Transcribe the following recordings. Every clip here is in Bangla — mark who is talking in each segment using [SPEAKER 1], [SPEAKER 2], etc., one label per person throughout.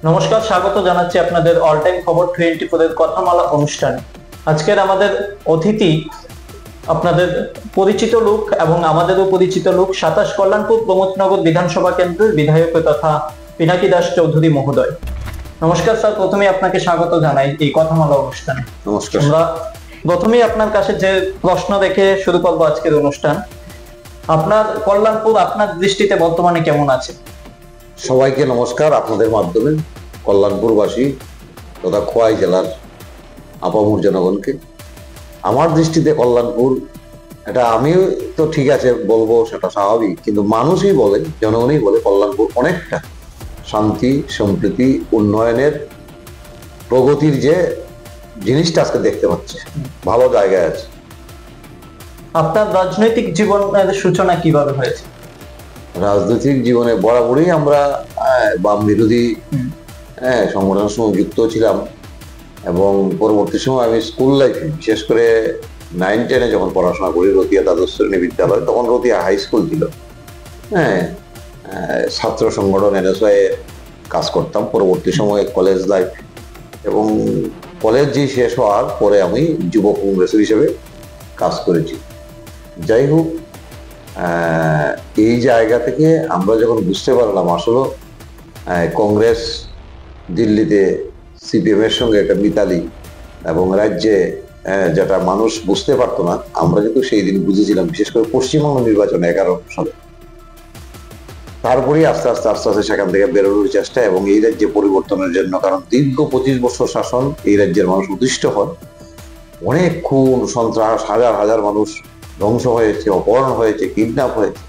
[SPEAKER 1] নমস্কার, স্বাগত জানাচ্ছি আপনাদের অল টাইম খবর 24 এর কথামালা অনুষ্ঠানে। আজকের আমাদের অতিথি আপনাদের পরিচিত লোক এবং আমাদেরও পরিচিত লোক, 27 কল্যাণপুর প্রমোদনগর বিধানসভা কেন্দ্রের বিধায়ক তথা পিনাকি দাস চৌধুরী মহোদয়। নমস্কার স্যার, প্রথমে আপনাকে স্বাগত জানাই এই কথামালা অনুষ্ঠানে।
[SPEAKER 2] নমস্কার।
[SPEAKER 1] আমরা প্রথমেই আপনার কাছে যে প্রশ্ন রেখে শুরু করবো আজকের অনুষ্ঠান, আপনার কল্যাণপুর আপনার দৃষ্টিতে বর্তমানে কেমন আছে?
[SPEAKER 2] সবাইকে নমস্কার। আপনাদের মাধ্যমে কল্যাণপুরবাসী তথা খোয়াই জেলার আপামর জনগণকে, আমার দৃষ্টিতে কল্যাণপুর, এটা আমিও তো ঠিক আছে বলবো, সেটা স্বাভাবিক, কিন্তু মানুষই বলে, জনগণই বলে কল্যাণপুর অনেকটা শান্তি, সম্প্রীতি, উন্নয়নের, প্রগতির যে জিনিসটা আজকে দেখতে পাচ্ছে, ভালো জায়গায় আছে।
[SPEAKER 1] আপনার রাজনৈতিক জীবনের সূচনা কিভাবে হয়েছে?
[SPEAKER 2] রাজনৈতিক জীবনে বরাবরই আমরা বাম বিরোধী সংগঠনের সঙ্গে যুক্ত ছিলাম, এবং পরবর্তী সময় আমি স্কুল লাইফে, বিশেষ করে 9-10 যখন পড়াশোনা করি রতিয়া দ্বাদশ শ্রেণী বিদ্যালয়, তখন রতিয়া হাই স্কুল ছিল, ছাত্র সংগঠন NSY কাজ করতাম। পরবর্তী সময়ে কলেজ লাইফ এবং কলেজ যে শেষ হওয়ার পরে আমি যুব কংগ্রেসের হিসেবে কাজ করেছি। যাই হোক, এই জায়গা থেকে আমরা যখন বুঝতে পারলাম আসলে কংগ্রেস দিল্লিতে CPM এর সঙ্গে একটা মিতালি, এবং রাজ্যে যেটা মানুষ বুঝতে পারতো না, আমরা কিন্তু সেই দিন বুঝেছিলাম, বিশেষ করে পশ্চিমবঙ্গ নির্বাচন 11 সালে। তারপরেই আস্তে আস্তে আস্তে আস্তে সেখান থেকে বেরোনোর চেষ্টা এবং এই রাজ্যে পরিবর্তনের জন্য, কারণ দীর্ঘ 25 বছর শাসন, এই রাজ্যের মানুষ অতিষ্ঠ হন, অনেক খুন সন্ত্রাস, হাজার হাজার মানুষ ধ্বংস হয়েছে, অপহরণ হয়েছে, কিডন্যাপ হয়েছে।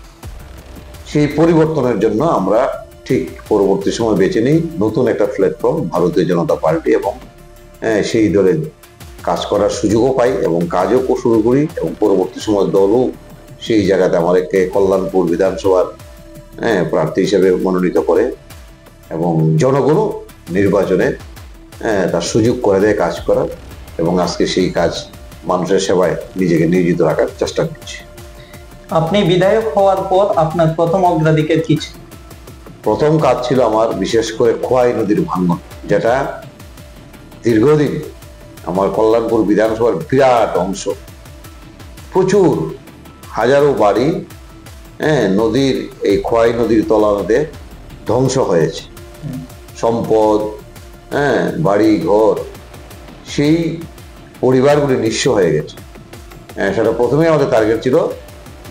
[SPEAKER 2] সেই পরিবর্তনের জন্য আমরা ঠিক পরবর্তী সময় বেছে নিই নতুন একটা প্ল্যাটফর্ম, ভারতীয় জনতা পার্টি, এবং সেই দলে কাজ করার সুযোগও পাই এবং কাজও শুরু করি, এবং পরবর্তী সময় দলও সেই জায়গাতে আমাদেরকে কল্যাণপুর বিধানসভার প্রার্থী হিসেবে মনোনীত করে, এবং জনগণও নির্বাচনে তার সুযোগ করে দেয় কাজ করার, এবং আজকে সেই কাজ মানুষের সেবায় নিজেকে নিয়োজিত রাখার চেষ্টা করছি।
[SPEAKER 1] আপনি বিধায়ক হওয়ার পর আপনার প্রথম অগ্রাধিকার কি ছিল?
[SPEAKER 2] প্রথম কাজ ছিল আমার বিশেষ করে খোয়াই নদীর ভাঙন, যেটা দীর্ঘদিন আমার কল্যাণপুর বিধানসভার বিরাট অংশ, প্রচুর হাজারো বাড়ি নদীর, এই খোয়াই নদীর তলাতে ধ্বংস হয়েছে, সম্পদ, বাড়ি ঘর, সেই পরিবারগুলি নিঃস্ব হয়ে গেছে। সেটা প্রথমেই আমাদের টার্গেট ছিল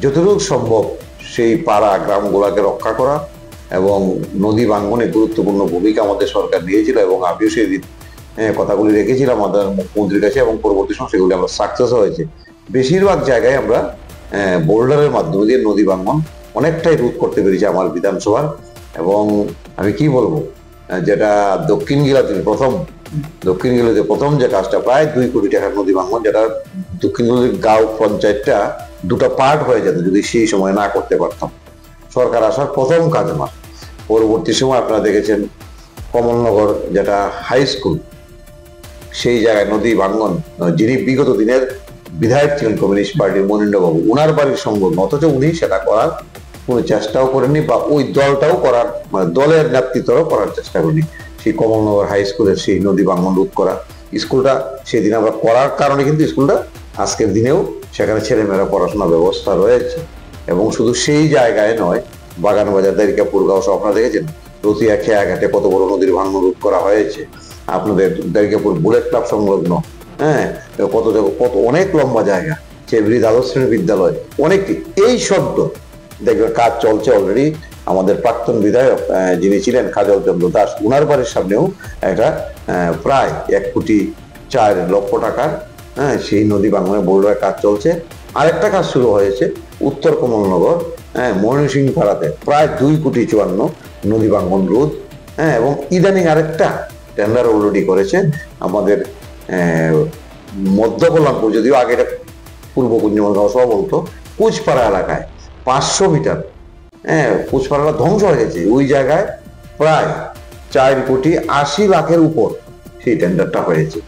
[SPEAKER 2] যতটুকু সম্ভব সেই পাড়া গ্রামগুলোকে রক্ষা করা, এবং নদী ভাঙ্গনে গুরুত্বপূর্ণ ভূমিকা আমাদের সরকার নিয়েছিল, এবং আমিও সেই দিন কথাগুলি রেখেছিলাম আমাদের মুখ্যমন্ত্রীর কাছে, এবং পরবর্তী সময় সেগুলি আমরা সাকসেস হয়েছে। বেশিরভাগ জায়গায় আমরা বোল্ডারের মাধ্যমে দিয়ে নদী ভাঙ্গন অনেকটাই রোধ করতে পেরেছি আমার বিধানসভার। এবং আমি কি বলবো, যেটা দক্ষিণ গিলাতে প্রথম যে কাজটা, প্রায় 2 কোটি টাকার নদী ভাঙ্গন, যেটা দক্ষিণ গিলাতির গাঁও পঞ্চায়েতটা দুটো পার্ট হয়ে যেত যদি সেই সময় না করতে পারতাম। সরকার আসার প্রথম কাজ আমার। পরবর্তী সময় আপনারা দেখেছেন কমলনগর যেটা হাই স্কুল, সেই জায়গায় নদী ভাঙ্গন, যিনি বিগত দিনের বিধায়ক ছিলেন কমিউনিস্ট পার্টির মনীন্দ্রবাবু, উনার বাড়ির সংগঠন, অথচ উনি সেটা করার কোনো চেষ্টাও করেননি, বা ওই দলটাও করার, মানে দলের নেতৃত্বও করার চেষ্টা করেনি। সেই কমলনগর হাই স্কুলের সেই নদী ভাঙ্গন রোধ করা, স্কুলটা সেদিন আমরা করার কারণে কিন্তু স্কুলটা আজকের দিনেও সেখানে ছেলেমেয়েরা পড়াশোনার ব্যবস্থা রয়েছে। এবং শুধু সেই জায়গায় নয়, বাগানবাজার, দারিকাপুরগাঁও সব আপনারা দেখেছেন, রতিয়া খেয়াঘাটে কত বড় নদীর ভাঙ্গন রোধ করা হয়েছে। আপনাদের দারিকাপুর বুলেট ক্লাব সংলগ্ন, কত অনেক লম্বা জায়গা, চেবরি দ্বাদশ শ্রেণী বিদ্যালয়, অনেকটি, এই শব্দ দেখবেন কাজ চলছে অলরেডি। আমাদের প্রাক্তন বিধায়ক যিনি ছিলেন কাজল চন্দ্র দাস, উনার বাড়ির সামনেও একটা প্রায় 1,04,00,000 টাকার সেই নদী ভাঙ্গনের বোর্ডের কাজ চলছে। আরেকটা কাজ শুরু হয়েছে উত্তর কমলনগর ময়মনসিংহ পাড়াতে, প্রায় 2,54,00,000 নদী ভাঙ্গন রোধ। এবং ইদানিং আরেকটা টেন্ডার অলরেডি করেছে আমাদের মধ্য কল্যাণপুর, যদিও আগে এটা পূর্ব কুঞ্জমনগাঁও সহ বলতো, কুচপাড়া এলাকায় 500 মিটার কুচপাড়াটা ধ্বংস হয়ে গেছে। ওই জায়গায় প্রায় 4,80,00,000 উপর সেই টেন্ডারটা হয়েছে।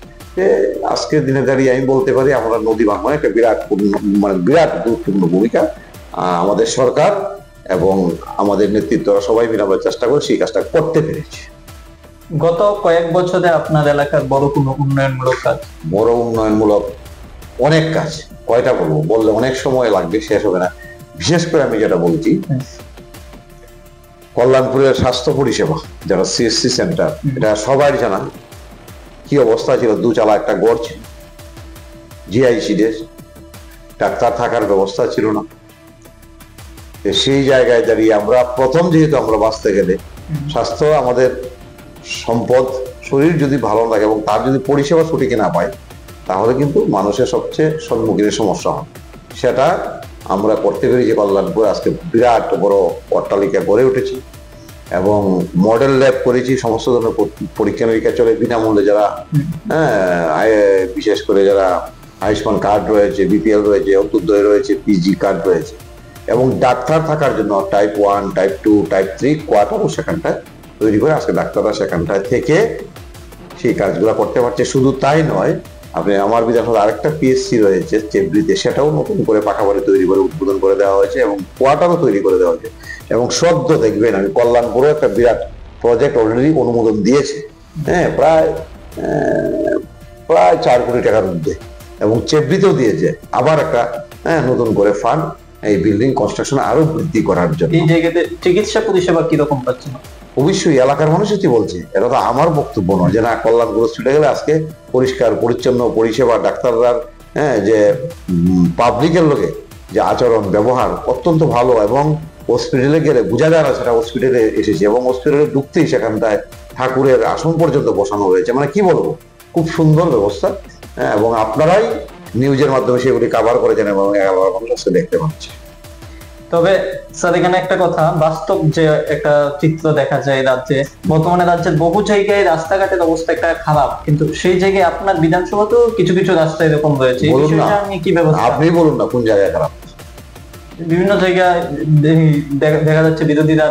[SPEAKER 2] আজকের দিনে দাঁড়িয়ে আমি বলতে পারি আমরা নদী ভাঙ্গনে একটা বিরাট গুরুত্বপূর্ণ ভূমিকা আমাদের সরকার এবং আমাদের নেতৃত্বরা সবাই মিলে আমরা চেষ্টা করে সেই কাজটা করতে পেরেছি।
[SPEAKER 1] গত কয়েক বছরে আপনার এলাকার বড় কোনো উন্নয়নমূলক কাজ?
[SPEAKER 2] বড় উন্নয়নমূলক অনেক কাজ, কয়টা বলবো, বললে অনেক সময় লাগবে, শেষ হবে না। বিশেষ করে আমি যেটা বলছি, কল্যাণপুরের স্বাস্থ্য পরিষেবা যারা সিএসসি সেন্টার, এটা সবাই জানা কি অবস্থা ছিল। দুচালা একটা গড় ছিল, জিআইসি দেশ, ডাক্তার থাকার ব্যবস্থা ছিল না। সেই জায়গায় দাঁড়িয়ে আমরা প্রথম, যেহেতু আমরা বাঁচতে গেলে স্বাস্থ্য আমাদের সম্পদ, শরীর যদি ভালো থাকে এবং তার যদি পরিষেবা সঠিক না পায়, তাহলে কিন্তু মানুষের সবচেয়ে সম্মুখীন সমস্যা হয়। সেটা আমরা করতে পেরেছি। কল্যাণপুর আজকে বিরাট বড় অট্টালিকা গড়ে উঠেছে এবং মডেল ল্যাব করেছি। সমস্ত ধরনের পরীক্ষা নিরীক্ষা চলে বিনামূল্যে। যারা বিশেষ করে যারা আয়ুষ্মান কার্ড রয়েছে, বিপিএল রয়েছে, অন্তর্দয় রয়েছে, পিজি কার্ড রয়েছে, এবং ডাক্তার থাকার জন্য টাইপ 1, টাইপ 2, টাইপ 3 কোয়ার্টারও সেখানটায় তৈরি করে আজকে ডাক্তাররা সেখানটায় থেকে সেই কাজগুলো করতে পারছে। শুধু তাই নয়, আপনি আমার বিধানসভার আরেকটা পিএসসি রয়েছে চেবড়িতে, সেটাও নতুন করে পাকা বাড়ি তৈরি করে উদ্বোধন করে দেওয়া হয়েছে এবং কোয়ার্টারও তৈরি করে দেওয়া হয়েছে। এবং সদ্য দেখবেন, আমি কল্যাণপুরে একটা বিরাট প্রজেক্ট অলরেডি অনুমোদন দিয়েছে, প্রায় 4 কোটি টাকার মধ্যে, এবং চেবড়িতেও দিয়েছে আবার একটা নতুন করে ফান্ড এই বিল্ডিং কনস্ট্রাকশন আরো বৃদ্ধি করার জন্য।
[SPEAKER 1] এই জায়গাতে চিকিৎসা পরিষেবা কিরকম পাচ্ছেন?
[SPEAKER 2] অবশ্যই এলাকার মানুষই বলছে, এটা তো আমার বক্তব্য নয় যে না, কল্যাণপুর হসপিটালে গেলে আজকে পরিষ্কার পরিচ্ছন্ন পরিষেবা, ডাক্তাররা যে পাবলিকের লোকে যে আচরণ ব্যবহার অত্যন্ত ভালো, এবং হসপিটালে গেলে বোঝা যায় না সেটা হসপিটালে এসেছে, এবং হসপিটালে ঢুকতেই সেখানটায় ঠাকুরের আসন পর্যন্ত বসানো হয়েছে। মানে কি বলবো, খুব সুন্দর ব্যবস্থা। এবং আপনারাই নিউজের মাধ্যমে সেগুলি কভার করেছেন এবং এলাকার মানুষ দেখতে পাচ্ছে।
[SPEAKER 1] তবে স্যার, এখানে একটা কথা, বাস্তব যে একটা চিত্র দেখা যায় রাজ্যে, বর্তমানে রাজ্যের বহু জায়গায় রাস্তাঘাটের অবস্থা একটা খারাপ, কিন্তু সেই জায়গায় আপনার বিধানসভাতেও কিছু কিছু রাস্তা এরকম রয়েছে। কি ব্যবস্থা,
[SPEAKER 2] আপনি বলুন না কোন জায়গায় খারাপ?
[SPEAKER 1] বিভিন্ন জায়গায় দেখা যাচ্ছে বিরোধীরা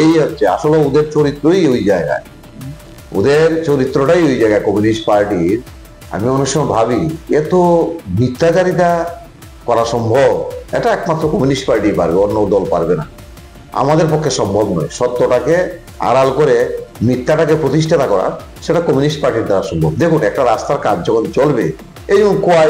[SPEAKER 2] এই হচ্ছে আসলে ওদের চরিত্রই ওই জায়গায়, ওদের চরিত্রটাই ওই জায়গায় কমিউনিস্ট পার্টির। আমি অনেক সময় ভাবি, এত মিথ্যাচারিতা করা সম্ভব? এটা একমাত্র কমিউনিস্ট পার্টি পারবে, অন্য দল পারবে না। আমাদের পক্ষে সম্ভব নয়। সত্যটাকে আড়াল করে মিথ্যাটাকে প্রতিষ্ঠাতা করা, সেটা কমিউনিস্ট পার্টির দ্বারা সম্ভব। দেখুন, একটা রাস্তার কাজ যখন চলবে, এই যেমন কোয়াই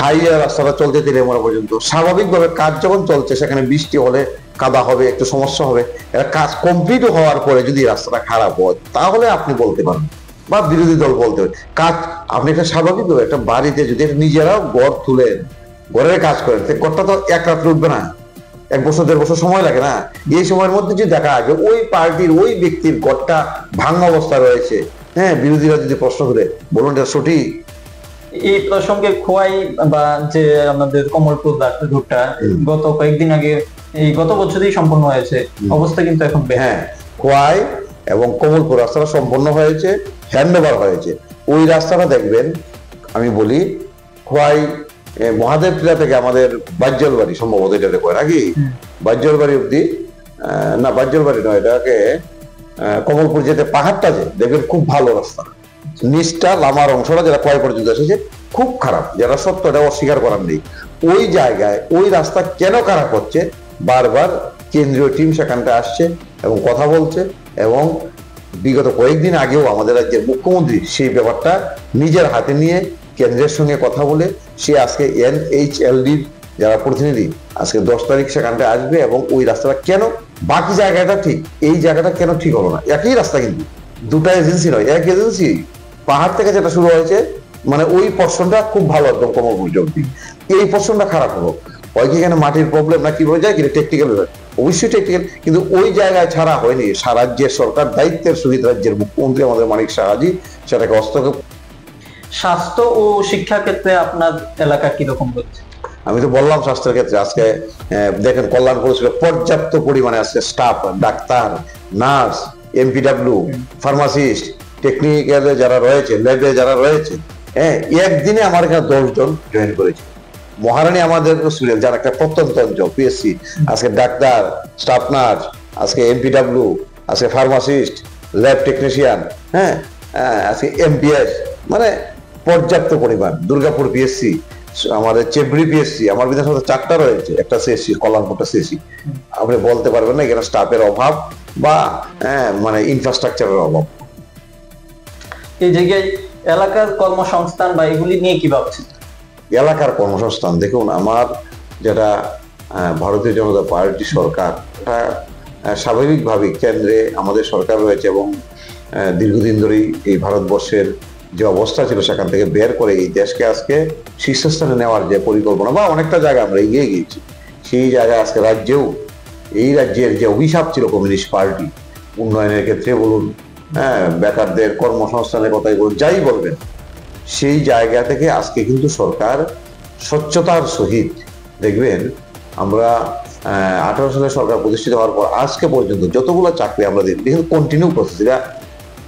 [SPEAKER 2] হাইওয়ে রাস্তাটা চলতে তেলেমরা পর্যন্ত, স্বাভাবিকভাবে কাজ যখন চলছে, সেখানে বৃষ্টি হলে কাদা হবে, একটু সমস্যা হবে। এটা কাজ কমপ্লিট হওয়ার পরে যদি রাস্তাটা খারাপ হয়, তাহলে আপনি বলতে পারেন বা বিরোধী দল বলতে পারে কাজ। আপনি একটা স্বাভাবিকভাবে একটা বাড়িতে যদি নিজেরাও ঘর তুলেন, ঘরের কাজ করেন, ঘরটা তো এক রাত্রে উঠবে না, 1 বছর 1.5 বছর সময় লাগে না। এই সময়ের মধ্যে যদি দেখা যাবে ওই পার্টির ওই ব্যক্তির ঘরটা ভাঙা অবস্থা রয়েছে, বিরোধীরা যদি প্রশ্ন করে, বলুন এটা সঠিক?
[SPEAKER 1] এই প্রসঙ্গে খোয়াই বা যে আমাদের কমলপুর রুটটা গত কয়েকদিন আগে, এই গত বছরই সম্পন্ন হয়েছে, অবস্থা কিন্তু এখন
[SPEAKER 2] খোয়াই এবং কমলপুর রাস্তাটা সম্পন্ন হয়েছে, হ্যান্ডওভার হয়েছে। ওই রাস্তাটা দেখবেন, আমি বলি খোয়াই মহাদেব টিলা থেকে আমাদের বাজ্যল বাড়ি, সম্ভবত এটাতে কয় নাকি, বাজ্যল বাড়ি অব্দি, না বাজ্যল বাড়ি নয়, এটাকে কমলপুর যেতে পাহাড়টা যে দেখবেন খুব ভালো রাস্তা। নিচটা লামার অংশটা যেটা কয় পর্যন্ত এসেছে খুব খারাপ, যেটা সত্য, এটা অস্বীকার করার নেই। ওই জায়গায় ওই রাস্তা কেন খারাপ হচ্ছে, বারবার কেন্দ্রীয় টিম সেখানটা আসছে এবং কথা বলছে, এবং বিগত কয়েকদিন আগেও আমাদের রাজ্যের মুখ্যমন্ত্রী সেই ব্যাপারটা নিজের হাতে নিয়ে কেন্দ্রের সঙ্গে কথা বলে সে আজকে NHLD-র যারা প্রতিনিধি আজকে 10 তারিখ সেখানটা আসবে, এবং ওই রাস্তাটা কেন, বাকি জায়গাটা ঠিক, এই জায়গাটা কেন ঠিক হলো না। একই রাস্তা, কিন্তু দুটা এজেন্সি নয়, এক এজেন্সি। পাহাড় থেকে যেটা শুরু হয়েছে, মানে ওই পোর্শনটা খুব ভালো, একদম কমলপুর অব্দি, এই পোর্শনটা খারাপ হলো। হয় কি এখানে মাটির প্রবলেম না কি হয়ে যায়, কিন্তু টেকনিক্যাল ব্যাপার, অবশ্যই টেকনিক্যাল, কিন্তু ওই জায়গায় ছাড়া হয়নি। সারা রাজ্যের সরকার দায়িত্বের সহিত রাজ্যের মুখ্যমন্ত্রী আমাদের মানিক সাহাজি সেটাকে হস্তক্ষেপ।
[SPEAKER 1] স্বাস্থ্য ও শিক্ষা ক্ষেত্রে আপনার এলাকা কিরকম হচ্ছে?
[SPEAKER 2] আমি তো বললাম স্বাস্থ্যের ক্ষেত্রে আজকে দেখেন কল্যাণপুর পর্যাপ্ত পরিমাণে আজকে staff, doctor, nurse, MPW, pharmacist, টেকনিক্যালে যারা রয়েছে, ল্যাবে যারা রয়েছে, একদিনে আমার এখানে 10 জন জয়েন করেছে। মহারানী আমাদের হসপিটাল, যারা একটা প্রত্যন্ত অঞ্চল PSC, আজকে ডাক্তার, স্টাফ নার্স, আজকে MPW, আজকে ফার্মাসিস্ট, ল্যাব টেকনিশিয়ান, আজকে MPS, মানে পর্যাপ্ত পরিমাণ। দুর্গাপুর PSC, আমাদের চেবড়ি PSC, আমার বিধানসভা 4টা রয়েছে, একটা CSC, কল্যাণপুরটা CSC। আপনি বলতে পারবেন না এখানে স্টাফের অভাব বা মানে ইনফ্রাস্ট্রাকচারের অভাব।
[SPEAKER 1] এই জায়গায় এলাকার কর্মসংস্থান বা এগুলি নিয়ে কি ভাবছেন?
[SPEAKER 2] এলাকার কর্মসংস্থান দেখুন, আমার যেটা ভারতীয় জনতা পার্টি সরকার, এটা স্বাভাবিকভাবেই কেন্দ্রে আমাদের সরকার রয়েছে এবং দীর্ঘদিন ধরেই এই ভারতবর্ষের যে অবস্থা ছিল সেখান থেকে বের করে এই দেশকে আজকে শীর্ষস্থানে নেওয়ার যে পরিকল্পনা, বা অনেকটা জায়গা আমরা এগিয়ে গিয়েছি, সেই জায়গায় আজকে রাজ্যেও এই রাজ্যের যে অভিশাপ ছিল কমিউনিস্ট পার্টি, উন্নয়নের ক্ষেত্রে বলুন, বেকারদের কর্মসংস্থানের কথাই বলুন, যাই বলবেন, সেই জায়গা থেকে আজকে কিন্তু সরকার স্বচ্ছতার সহিত, দেখবেন আমরা 18 সালে সরকার প্রতিষ্ঠিত হওয়ার পর আজকে পর্যন্ত যতগুলো চাকরি আমরা দিই, দেখুন কন্টিনিউ প্রসেস, এটা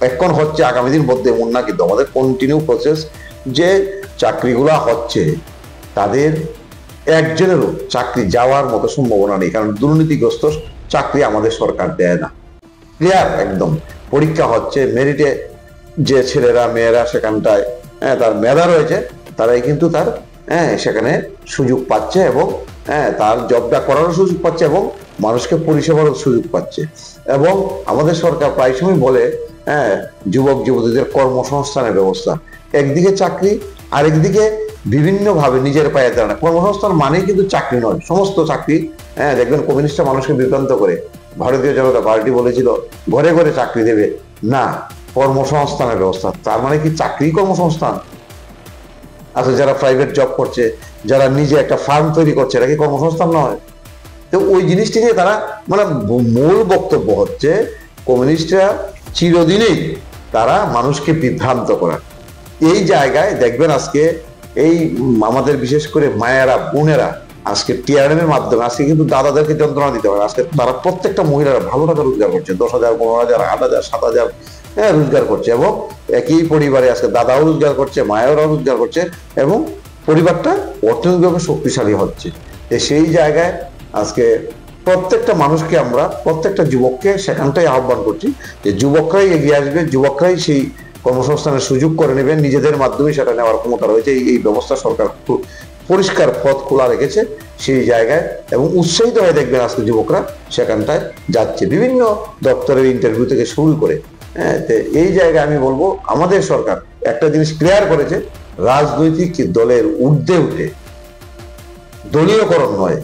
[SPEAKER 2] এখন হচ্ছে, আগামী দিন মধ্যে এমন না, কিন্তু আমাদের কন্টিনিউ প্রসেস যে চাকরিগুলা হচ্ছে, তাদের একজনেরও চাকরি যাওয়ার মতো সম্ভাবনা নেই, কারণ দুর্নীতিগ্রস্ত চাকরি আমাদের সরকার দেয় না। ক্লিয়ার একদম। পরীক্ষা হচ্ছে, মেরিটে যে ছেলেরা মেয়েরা সেখানটায় তার মেধা রয়েছে, তারাই কিন্তু তার সেখানে সুযোগ পাচ্ছে এবং তার জবটা করারও সুযোগ পাচ্ছে এবং মানুষকে পরিষেবারও সুযোগ পাচ্ছে। এবং আমাদের সরকার প্রায় সময় বলে যুবক যুবতীদের কর্মসংস্থানের ব্যবস্থা, একদিকে চাকরি, আরেকদিকে বিভিন্নভাবে নিজের পায়ে দাঁড়ানো। কর্মসংস্থান মানেই কিন্তু চাকরি নয়, সমস্ত চাকরি দেখবেন কমিউনিস্টরা মানুষকে বিভ্রান্ত করে। ভারতীয় জনতা পার্টি বলেছিল ঘরে ঘরে চাকরি দেবে, না, কর্মসংস্থানের ব্যবস্থা। তার মানে কি চাকরি কর্মসংস্থান? আচ্ছা, যারা প্রাইভেট জব করছে, যারা নিজে একটা ফার্ম তৈরি করছে, এটা কি কর্মসংস্থান নয়? তো ওই জিনিসটি নিয়ে তারা, মানে মূল বক্তব্য হচ্ছে কমিউনিস্টরা চিরদিনই তারা মানুষকে বিভ্রান্ত করা। এই জায়গায় দেখবেন আজকে এই আমাদের বিশেষ করে মায়েরা বোনেরা আজকে টিআরএম এর মাধ্যমে আজকে কিন্তু দাদাদেরকে যন্ত্রণা দিতে পারে। আজকে তারা প্রত্যেকটা মহিলারা ভালো টাকা রোজগার করছে, 10,000, 15,000, 8,000, 7,000 রোজগার করছে, এবং একই পরিবারে আজকে দাদাও রোজগার করছে, মায়েরাও রোজগার করছে, এবং পরিবারটা অর্থনৈতিকভাবে শক্তিশালী হচ্ছে। সেই জায়গায় আজকে প্রত্যেকটা মানুষকে আমরা, প্রত্যেকটা যুবককে সেখানটাই আহ্বান করছি যে যুবকরাই এগিয়ে আসবে, যুবকরাই সেই কর্মসংস্থানের সুযোগ করে নেবেন, নিজেদের মাধ্যমে সেটা নেওয়ার ক্ষমতা রয়েছে। এই ব্যবস্থা সরকার পরিষ্কার পথ খোলা রেখেছে সেই জায়গায়, এবং উৎসাহিত হয়ে দেখবেন আজকে যুবকরা সেখানটায় যাচ্ছে, বিভিন্ন দপ্তরের ইন্টারভিউ থেকে শুরু করে। এই জায়গায় আমি বলবো আমাদের সরকার একটা জিনিস ক্লিয়ার করেছে, রাজনৈতিক দলের ঊর্ধ্বে উঠে দলীয়করণ নয়,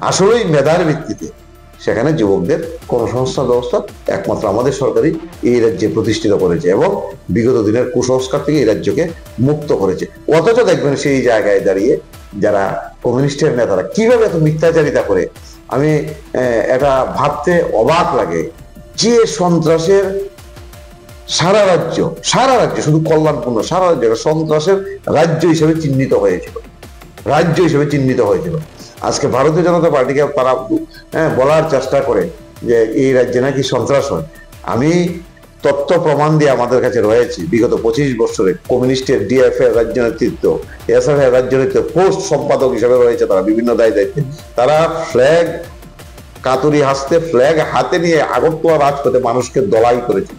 [SPEAKER 2] আসলেই মেধার ভিত্তিতে সেখানে যুবকদের কর্মসংস্থান ব্যবস্থা একমাত্র আমাদের সরকারই এই রাজ্যে প্রতিষ্ঠিত করেছে এবং বিগত দিনের কুসংস্কার থেকে এই রাজ্যকে মুক্ত করেছে। অথচ দেখবেন সেই জায়গায় দাঁড়িয়ে যারা কমিউনিস্টের নেতারা কিভাবে এত মিথ্যাচারিতা করে, আমি এটা ভাবতে অবাক লাগে যে সন্ত্রাসের সারা রাজ্য শুধু কল্যাণপূর্ণ, সারা রাজ্য সন্ত্রাসের রাজ্য হিসেবে চিহ্নিত হয়েছিল। আজকে ভারতীয় জনতা পার্টিকে তারা বলার চেষ্টা করে যে এই রাজ্যে নাকি সন্ত্রাস হয়। আমি তথ্য প্রমাণ দিয়ে আমাদের কাছে রয়েছে, বিগত 25 বছরে কমিউনিস্টের ডিএফ এর রাজ্য নেতৃত্ব, এসএফ এর রাজ্য নেতৃত্ব, পোস্ট সম্পাদক হিসেবে রয়েছে তারা বিভিন্ন দায়িত্বে। তারা ফ্ল্যাগ কাতুরি হাসতে, ফ্ল্যাগ হাতে নিয়ে আগরতলা রাজপথে মানুষকে ধুলাই করেছে,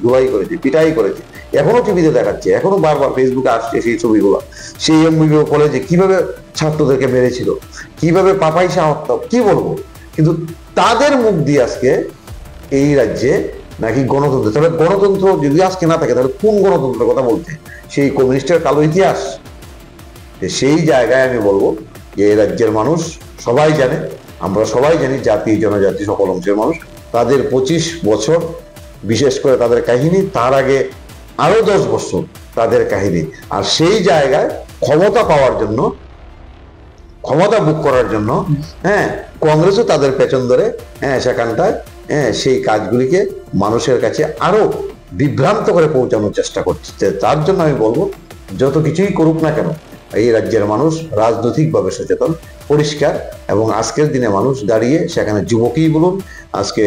[SPEAKER 2] পিটাই করেছে। এখনো টিভিতে দেখাচ্ছে, এখনো বারবার ফেসবুকে আসছে সেই ছবিগুলো। সেই এমবিবিও কলেজে কিভাবে ছাত্রদেরকে মেরেছিল, কিভাবে পাপাইসা হত্যা, কি বলবো। কিন্তু তাদের মুখ দিয়ে আজকে এই রাজ্যে নাকি গণতন্ত্র, তাহলে গণতন্ত্র যদি আজকে না থাকে তাহলে কোন গণতন্ত্রের কথা বলতে? সেই কমিউনিস্টের কালো ইতিহাস। সেই জায়গায় আমি বলবো যে এই রাজ্যের মানুষ সবাই জানে, আমরা সবাই জানি, জাতি জনজাতি সকল অংশের মানুষ, তাদের 25 বছর বিশেষ করে তাদের কাহিনী, তার আগে আরো 10 বছর তাদের কাহিনী। আর সেই জায়গায় ক্ষমতা পাওয়ার জন্য, ক্ষমতা বুক করার জন্য কংগ্রেসও তাদের পেছন ধরে সেখানটায় সেই কাজগুলিকে মানুষের কাছে আরো বিভ্রান্ত করে পৌঁছানোর চেষ্টা করছে। তার জন্য আমি বলবো যত কিছুই করুক না কেন, এই রাজ্যের মানুষ রাজনৈতিকভাবে সচেতন, পরিষ্কার, এবং আজকের দিনে মানুষ দাঁড়িয়ে সেখানে যুবকই বলুন, আজকে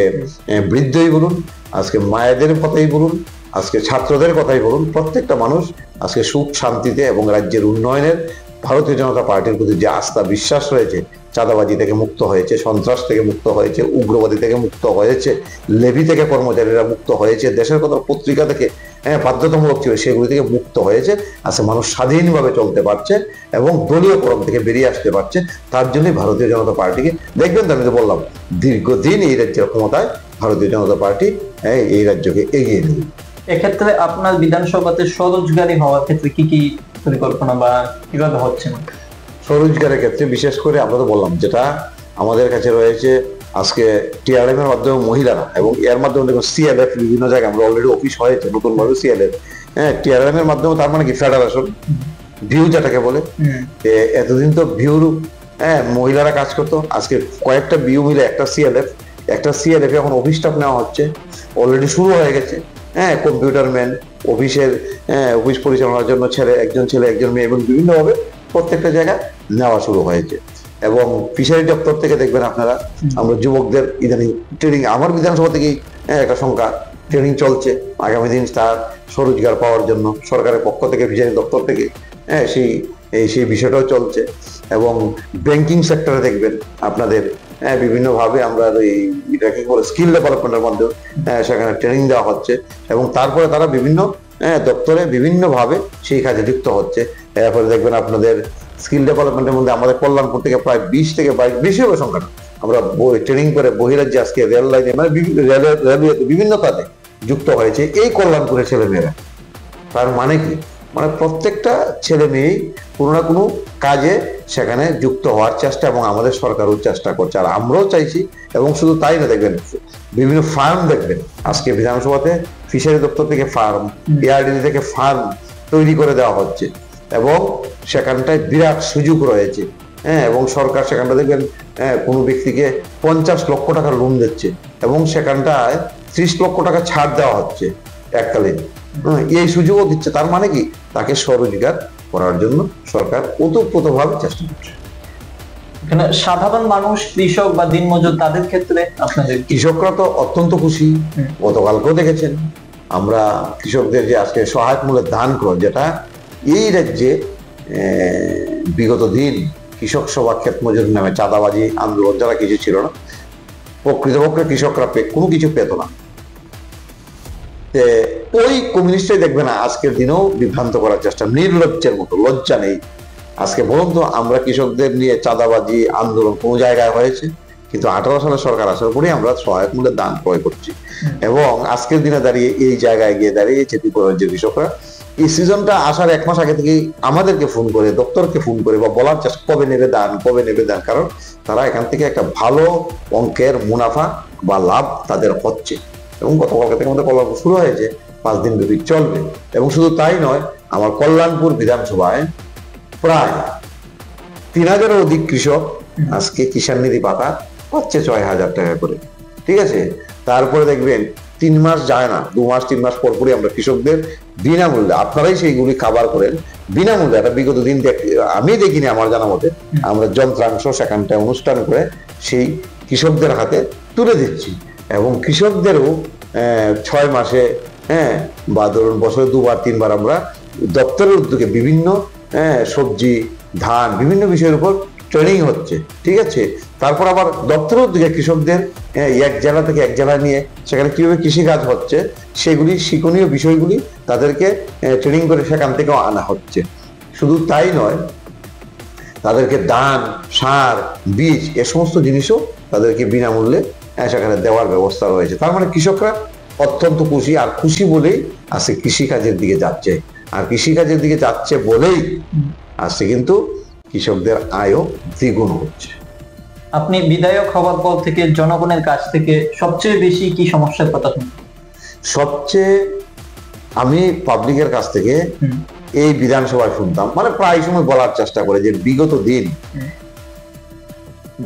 [SPEAKER 2] বৃদ্ধই বলুন, আজকে মায়েদের কথাই বলুন, আজকে ছাত্রদের কথাই বলুন, প্রত্যেকটা মানুষ আজকে সুখ শান্তিতে এবং রাজ্যের উন্নয়নের ভারতীয় জনতা পার্টির প্রতি যে আস্থা বিশ্বাস রয়েছে, চাঁদাবাজি থেকে মুক্ত হয়েছে, সন্ত্রাস থেকে মুক্ত হয়েছে, উগ্রবাদী থেকে মুক্ত হয়েছে, লেভি থেকে কর্মচারীরা মুক্ত হয়েছে, দেশের কথা পত্রিকা থেকে বাধ্যতামূলক ছিল সেগুলি থেকে মুক্ত হয়েছে। আজকে মানুষ স্বাধীনভাবে চলতে পারছে এবং দলীয়করণ থেকে বেরিয়ে আসতে পারছে। তার জন্যই ভারতীয় জনতা পার্টিকে দেখবেন, আমি তো বললাম দীর্ঘদিন এই রাজ্যের ক্ষমতায় ভারতীয় জনতা পার্টি এই রাজ্যকে এগিয়ে নেবে।
[SPEAKER 1] এক্ষেত্রে আপনার বিধানসভাতে স্বরোজগারী হওয়ার ক্ষেত্রে কি কি পরিকল্পনা বা কিভাবে হচ্ছে না?
[SPEAKER 2] স্বরোজগারের ক্ষেত্রে বিশেষ করে আমরা তো বললাম, যেটা আমাদের কাছে রয়েছে আজকে টিআরএম এর মাধ্যমে মহিলারা, এবং এর মাধ্যমে দেখুন সিএলএফ বিভিন্ন জায়গায় আমরা অলরেডি অফিস হয়েছে নতুন ভাবে সিএলএফ, টিআরএম এর মাধ্যমে, তার মানে কি ফেডারেশন ভিউ যেটাকে বলে, এতদিন তো ভিউর মহিলারা কাজ করতো, আজকে কয়েকটা ভিউ মিলে একটা সিএলএফ এখন অফিস স্টাফ নেওয়া হচ্ছে, অলরেডি শুরু হয়ে গেছে। কম্পিউটার ম্যান, অফিস পরিচালনার জন্য একজন ছেলে একজন মেয়ে, এবং বিভিন্নভাবে প্রত্যেকটা জায়গায় নেওয়া শুরু হয়েছে। এবং ফিশারি দপ্তর থেকে দেখবেন আপনারা, আমরা যুবকদের ইদানিং ট্রেনিং, আমার বিধানসভা থেকেই একটা সংখ্যা ট্রেনিং চলছে আগামী দিন তার স্বরোজগার পাওয়ার জন্য সরকারের পক্ষ থেকে, ফিশারি দপ্তর থেকে সেই বিষয়টাও চলছে। এবং ব্যাংকিং সেক্টরে দেখবেন আপনাদের বিভিন্নভাবে আমরা এটাকে বলে স্কিল ডেভেলপমেন্টের মধ্যে সেখানে ট্রেনিং দেওয়া হচ্ছে, এবং তারপরে তারা বিভিন্ন দপ্তরে বিভিন্নভাবে সেই কাজে যুক্ত হচ্ছে। এরপরে দেখবেন আপনাদের স্কিল ডেভেলপমেন্টের মধ্যে আমাদের কল্যাণপুর থেকে প্রায় 20 থেকে 22, বেশি হবে সংখ্যাটা, আমরা ট্রেনিং করে বহিরাজ্যে আজকে রেল লাইনে, মানে রেলওয়েতে বিভিন্ন কাজে যুক্ত হয়েছে এই কল্যাণপুরের ছেলেমেয়েরা। তার মানে কি, মানে প্রত্যেকটা ছেলে মেয়েই কোনো না কোনো কাজে সেখানে যুক্ত হওয়ার চেষ্টা, এবং আমাদের সরকারও চেষ্টা করছে, আর আমরাও চাইছি। এবং শুধু তাই না, দেখবেন বিভিন্ন ফার্ম দেখবেন আজকে বিধানসভাতে ফিশারি দপ্তর থেকে ফার্ম, এআরডি থেকে ফার্ম তৈরি করে দেওয়া হচ্ছে, এবং সেখানটায় বিরাট সুযোগ রয়েছে। এবং সরকার সেখানটা দেখবেন কোনো ব্যক্তিকে 50 লক্ষ টাকা লোন দিচ্ছে, এবং সেখানটায় 30 লক্ষ টাকা ছাড় দেওয়া হচ্ছে এককালীন, এই সুযোগও দিচ্ছে। তার মানে কি, তাকে স্বরোজগার করার জন্য সরকার ওতপ্রোতভাবে চেষ্টা করছে।
[SPEAKER 1] এখানে সাধারণ মানুষ, কৃষক বা দিনমজুর, তাদের ক্ষেত্রে আপনাদের?
[SPEAKER 2] কৃষকরা তো অত্যন্ত খুশি, গতকালকেও দেখেছেন আমরা কৃষকদের যে আজকে সহায়ক মূল্যে ধান ক্রয়, যেটা এই রাজ্যে বিগত দিন কৃষক সভা, ক্ষেত মজুর নামে চাঁদাবাজি আন্দোলন যারা কিছু ছিল না, প্রকৃতপক্ষে কৃষকরা কোনো কিছু পেত না। ওই কমিউনিস্টই দেখবে না আজকের দিনেও বিভ্রান্ত করার চেষ্টা, নির্লজ্জের মতো, লজ্জা নেই। আজকে বলুন তো, আমরা কৃষকদের নিয়ে চাঁদাবাজি আন্দোলন কোন জায়গায় হয়েছে? কিন্তু 18 সালে সরকার আসার পরে আমরা সহায়ক মূল্যে ধান ক্রয় করছি, এবং আজকের দিনে দাঁড়িয়ে এই জায়গায় গিয়ে দাঁড়িয়েছে ত্রিপুরার যে কৃষকরা এই সিজনটা আসার 1 মাস আগে থেকে আমাদেরকে ফোন করে, দপ্তরকে ফোন করে বা বলার চেষ্টা, কবে নেবে ধান, কারণ তারা এখান থেকে একটা ভালো অঙ্কের মুনাফা বা লাভ তাদের হচ্ছে। এবং গতকালকে থেকে আমাদের কল্যাণপুর শুরু হয়েছে, 5 দিন ব্যাপী চলবে। এবং শুধু তাই নয়, আমার কল্যাণপুর বিধানসভায় প্রায় 3000-এর অধিক কৃষক আজকে কিষাণ নিধি পাতা পাচ্ছে 6000 টাকা করে, ঠিক আছে। তারপরে দেখবেন 3 মাস যায় না, 2 মাস 3 মাস পরপরই আমরা কৃষকদের বিনামূল্যে, আপনারাই সেইগুলি খাবার করেন বিনামূল্যে, একটা বিগত দিন আমি দেখিনি আমার জানা মতে, আমরা যন্ত্রাংশ সেখানটায় অনুষ্ঠান করে সেই কৃষকদের হাতে তুলে দিচ্ছি। এবং কৃষকদেরও 6 মাসে বা ধরুন বছরে 2বার 3বার আমরা দপ্তরের উদ্যোগে বিভিন্ন সবজি, ধান, বিভিন্ন বিষয়ের উপর ট্রেনিং হচ্ছে, ঠিক আছে। তারপর আবার দপ্তরের উদ্যোগে কৃষকদের এক জেলা থেকে এক জেলা নিয়ে সেখানে কিভাবে কৃষিকাজ হচ্ছে সেগুলি শিক্ষণীয় বিষয়গুলি তাদেরকে ট্রেনিং করে সেখান থেকেও আনা হচ্ছে। শুধু তাই নয়, তাদেরকে ধান, সার, বীজ, এ সমস্ত জিনিসও তাদেরকে বিনামূল্যে সেখানে দেওয়ার ব্যবস্থা রয়েছে। তার মানে কৃষকরা অত্যন্ত খুশি, আর খুশি বলেই আজকে কৃষিকাজের দিকে যাচ্ছে, আর কৃষিকাজের দিকে যাচ্ছে বলেই আজকে কিন্তু কৃষকদের আয়ও দ্বিগুণ হচ্ছে।
[SPEAKER 1] আপনি বিধায়ক হওয়ার পর থেকে জনগণের কাছ থেকে সবচেয়ে বেশি কি সমস্যার কথা শুনেন?
[SPEAKER 2] সবচেয়ে আমি পাবলিকের কাছ থেকে এই বিধানসভায় শুনতাম, মানে প্রায় সময় বলার চেষ্টা করে যে বিগত দিন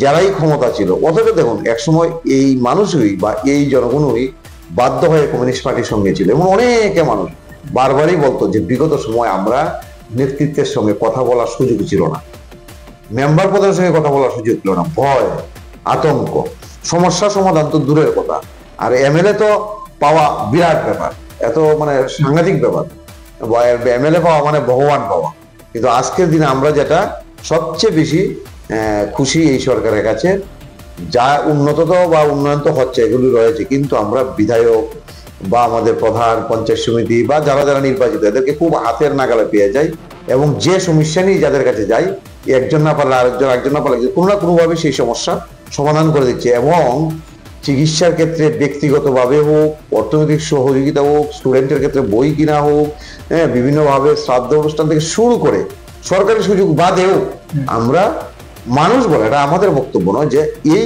[SPEAKER 2] যারাই ক্ষমতা ছিল, অথচ দেখুন একসময় এই মানুষই বা এই জনগণই বাধ্য হয়ে কমিউনিস্ট পার্টির সঙ্গে ছিল, এবং অনেকে মানুষ বারবারই বলতো যে বিগত সময় আমরা নেতৃত্বের সঙ্গে কথা বলার সুযোগ ছিল না, মেম্বার পদের সঙ্গে কথা বলার সুযোগ ছিল না, ভয়, আতঙ্ক, সমস্যা সমাধান তো দূরের কথা, আর এমএলএ তো পাওয়া বিরাট ব্যাপার, এত মানে সাংঘাতিক ব্যাপার, এমএলএ পাওয়া মানে ভগবান পাওয়া। কিন্তু আজকের দিনে আমরা যেটা সবচেয়ে বেশি খুশি এই সরকারের কাছে, যা উন্নত বা উন্নয়ন তো হচ্ছে, এগুলি রয়েছে, কিন্তু আমরা বিধায়ক বা আমাদের প্রধান, পঞ্চায়েত সমিতি বা যারা যারা নির্বাচিত, এদেরকে খুব হাতের নাগালে পেয়ে যায়, এবং যে সমস্যা নিয়ে যাদের কাছে যাই, একজন না পারলে আরেকজন, একজন না পারলে কোনো না কোনোভাবে সেই সমস্যা সমাধান করে দিচ্ছে। এবং চিকিৎসার ক্ষেত্রে ব্যক্তিগতভাবে হোক, অর্থনৈতিক সহযোগিতা হোক, স্টুডেন্টের ক্ষেত্রে বই কিনা হোক, হ্যাঁ, বিভিন্নভাবে শ্রাদ্ধ অনুষ্ঠান থেকে শুরু করে সরকারি সুযোগ বাদেও আমরা মানুষ বলে, এটা আমাদের বক্তব্য নয়, যে এই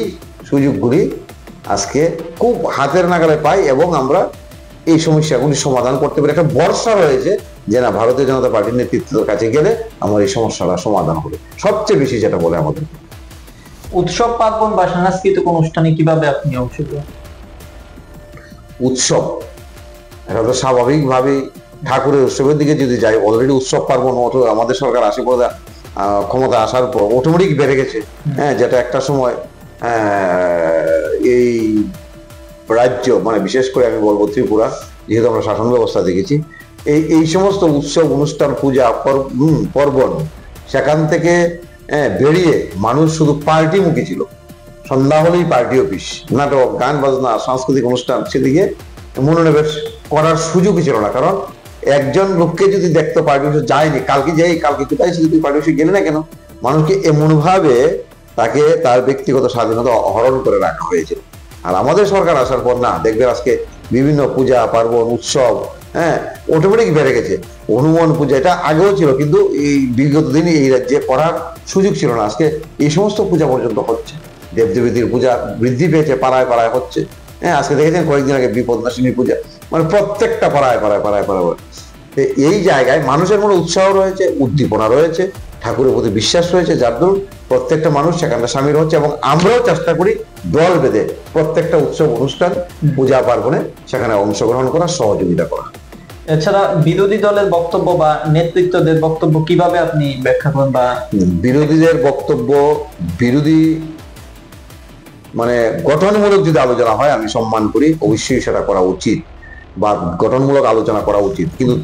[SPEAKER 2] সুযোগগুলি আজকে খুব হাতের নাগালে পাই এবং আমরা এই সমস্যাগুলি সমাধান করতে পারি। একটা ভরসা রয়েছে যে না, ভারতীয় জনতা পার্টির নেতৃত্বের কাছে গেলে আমার এই সমস্যাটা সমাধান হবে, সবচেয়ে বেশি যেটা বলে আমাদের।
[SPEAKER 1] উৎসব পার্বণ বা সাংস্কৃতিক অনুষ্ঠানে কিভাবে আপনি অংশগ্রহণ?
[SPEAKER 2] উৎসব এটা তো স্বাভাবিকভাবেই ঠাকুরের উৎসবের দিকে যদি যাই, অলরেডি উৎসব পার্বণ আমাদের সরকার আসে পরে ক্ষমতা আসার পর অটোমেটিক বেড়ে গেছে। হ্যাঁ, যেটা একটা সময় এই রাজ্য, মানে বিশেষ করে আমি বলবো ত্রিপুরা, যেহেতু আমরা শাসন ব্যবস্থা দেখেছি, এই সমস্ত উৎসব অনুষ্ঠান, পূজা পার্বণ, সেখান থেকে বেরিয়ে মানুষ শুধু পার্টিমুখী ছিল। সন্ধ্যা হলেই পার্টি অফিস, নাটক, গান বাজনা, সাংস্কৃতিক অনুষ্ঠান, সেদিকে মনোনিবেশ করার সুযোগই ছিল না। কারণ একজন লোককে যদি দেখতো পার্টি অফিসে যায়নি, কালকে যাই, কালকে কোথায় তুই পার্টি অফিসে গেলে না কেন, মানুষকে এমনভাবে তাকে তার ব্যক্তিগত স্বাধীনতা হরণ করে রাখা হয়েছিল। আর আমাদের সরকার আসার পর না, দেখবেন আজকে বিভিন্ন পূজা পার্বণ উৎসব, হ্যাঁ, অটোমেটিক বেড়ে গেছে। হনুমান পূজা এটা আগেও ছিল, কিন্তু এই বিগত দিনে এই রাজ্যে করার সুযোগ ছিল না। আজকে এই সমস্ত পূজা পর্যন্ত হচ্ছে, দেবদেবীদের পূজা বৃদ্ধি পেয়েছে, পাড়ায় পাড়ায় হচ্ছে। হ্যাঁ, আজকে দেখেছেন কয়েকদিন আগে বিপদনাশিনী পূজা, মানে প্রত্যেকটা পাড়ায় পাড়ায় পাড়ায় পাড়ায়। এই জায়গায় মানুষের মনে উৎসাহ রয়েছে, উদ্দীপনা রয়েছে, ঠাকুরের প্রতি বিশ্বাস রয়েছে, যার দরুন প্রত্যেকটা মানুষ সেখানে সামিল হচ্ছে। এবং আমরাও চেষ্টা করি দল বেঁধে প্রত্যেকটা উৎসব অনুষ্ঠান, পূজা পার্বণে সেখানে অংশগ্রহণ করা, সহযোগিতা করা।
[SPEAKER 1] এছাড়া বিরোধী দলের বক্তব্য বা নেতৃত্বদের বক্তব্য কিভাবে আপনি ব্যাখ্যা করেন? বা
[SPEAKER 2] বিরোধীদের বক্তব্য, বিরোধী মানে গঠনমূলক যদি আলোচনা হয়, আমি সম্মান করি, অবশ্যই সেটা করা উচিত বা গঠনমূলক আলোচনা করা উচিত। কিন্তু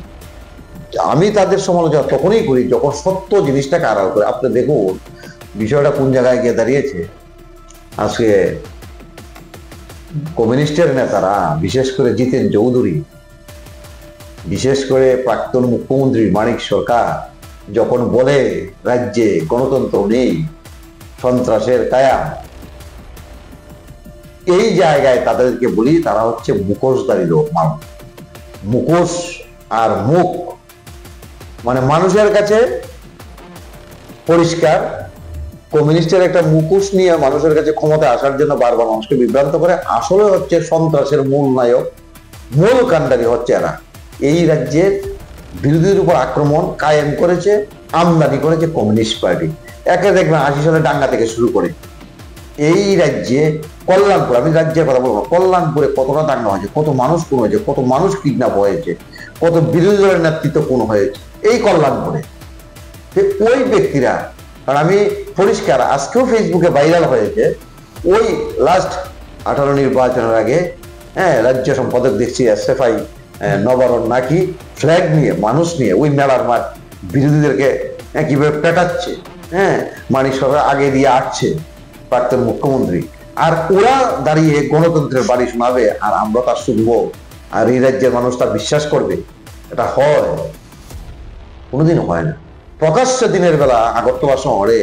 [SPEAKER 2] আমি তাদের সমালোচনা তখনই করি যখন সত্য জিনিসটাকে আড়াল করে। আপনি দেখুন বিষয়টা কোন জায়গায় গিয়ে দাঁড়িয়েছে। আজকে কমিউনিস্টের নেতারা, বিশেষ করে জিতেন চৌধুরী, বিশেষ করে প্রাক্তন মুখ্যমন্ত্রী মানিক সরকার, যখন বলে রাজ্যে গণতন্ত্র নেই, সন্ত্রাসের কায়া, এই জায়গায় তাদেরকে বলি তারা হচ্ছে মুখোশধারী লোক। মুখোশ আর মুখ মানে মানুষের কাছে পরিষ্কার, কমিউনিস্টের একটা মুখোশ নিয়ে মানুষের কাছে ক্ষমতা আসার জন্য বারবার মানুষকে বিভ্রান্ত করে। আসলে হচ্ছে সন্ত্রাসের মূল নায়ক, মূল কাণ্ডারি হচ্ছে এরা। এই রাজ্যের বিরোধীদের উপর আক্রমণ কায়েম করেছে, আমদানি করেছে কমিউনিস্ট পার্টি। একে দেখবেন 80 সালে দাঙ্গা থেকে শুরু করে এই রাজ্যে কল্যাণপুর, আমি রাজ্যের কথা বলবো, কল্যাণপুরে কতটা দাঙ্গা হয়েছে, কত মানুষ খুন হয়েছে, কত মানুষ কিডন্যাপ হয়েছে, কত বিরোধী দলের নেতৃত্ব খুন হয়েছে এই কল্যাণপুরে। ওই ব্যক্তিরা, কারণ আমি পরিষ্কার, আজকেও ফেসবুকে ভাইরাল হয়েছে, ওই লাস্ট 18 নির্বাচনের আগে, হ্যাঁ, রাজ্য সম্পাদক দেখছি SFI নবারণ নাকি ফ্ল্যাগ নিয়ে, মানুষ নিয়ে ওই মেলার মাঠ বিরোধীদেরকে কিভাবে পেটাচ্ছে, হ্যাঁ, মানিক সরকার আগে দিয়ে আসছে প্রাক্তন মুখ্যমন্ত্রী, আর ওরা দাঁড়িয়ে গণতন্ত্রের বাড়ি শোনাবে আর আমরা তার শুনবো, আর এই রাজ্যের মানুষ তার বিশ্বাস করবে? এটা হয়? কোনোদিন হয় না। প্রকাশ্যে দিনের বেলা আগরতলা শহরে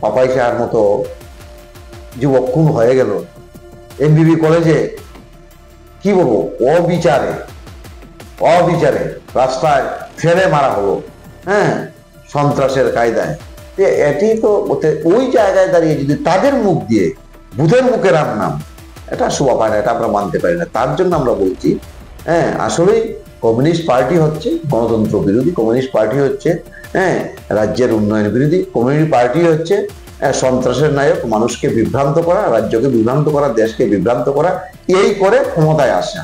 [SPEAKER 2] পাপাই শাহর মতো যুবক খুন হয়ে গেল, MBB কলেজে কি বলবো, অবিচারে রাস্তায় ফেলে মারা হলো, হ্যাঁ, সন্ত্রাসের কায়দায়। এটি তো ওই জায়গায় দাঁড়িয়ে যদি তাদের মুখ দিয়ে বুধের মুখে রাম নাম, এটা শোভা পায় না, এটা আমরা মানতে পারি না। তার জন্য আমরা বলছি, হ্যাঁ, আসলেই কমিউনিস্ট পার্টি হচ্ছে গণতন্ত্র বিরোধী, কমিউনিস্ট পার্টি হচ্ছে, হ্যাঁ, রাজ্যের উন্নয়ন বিরোধী, কমিউনিস্ট পার্টি হচ্ছে সন্ত্রাসের নায়ক, মানুষকে বিভ্রান্ত করা, রাজ্যকে বিভ্রান্ত করা, দেশকে বিভ্রান্ত করা, এই করে ক্ষমতায় আসা,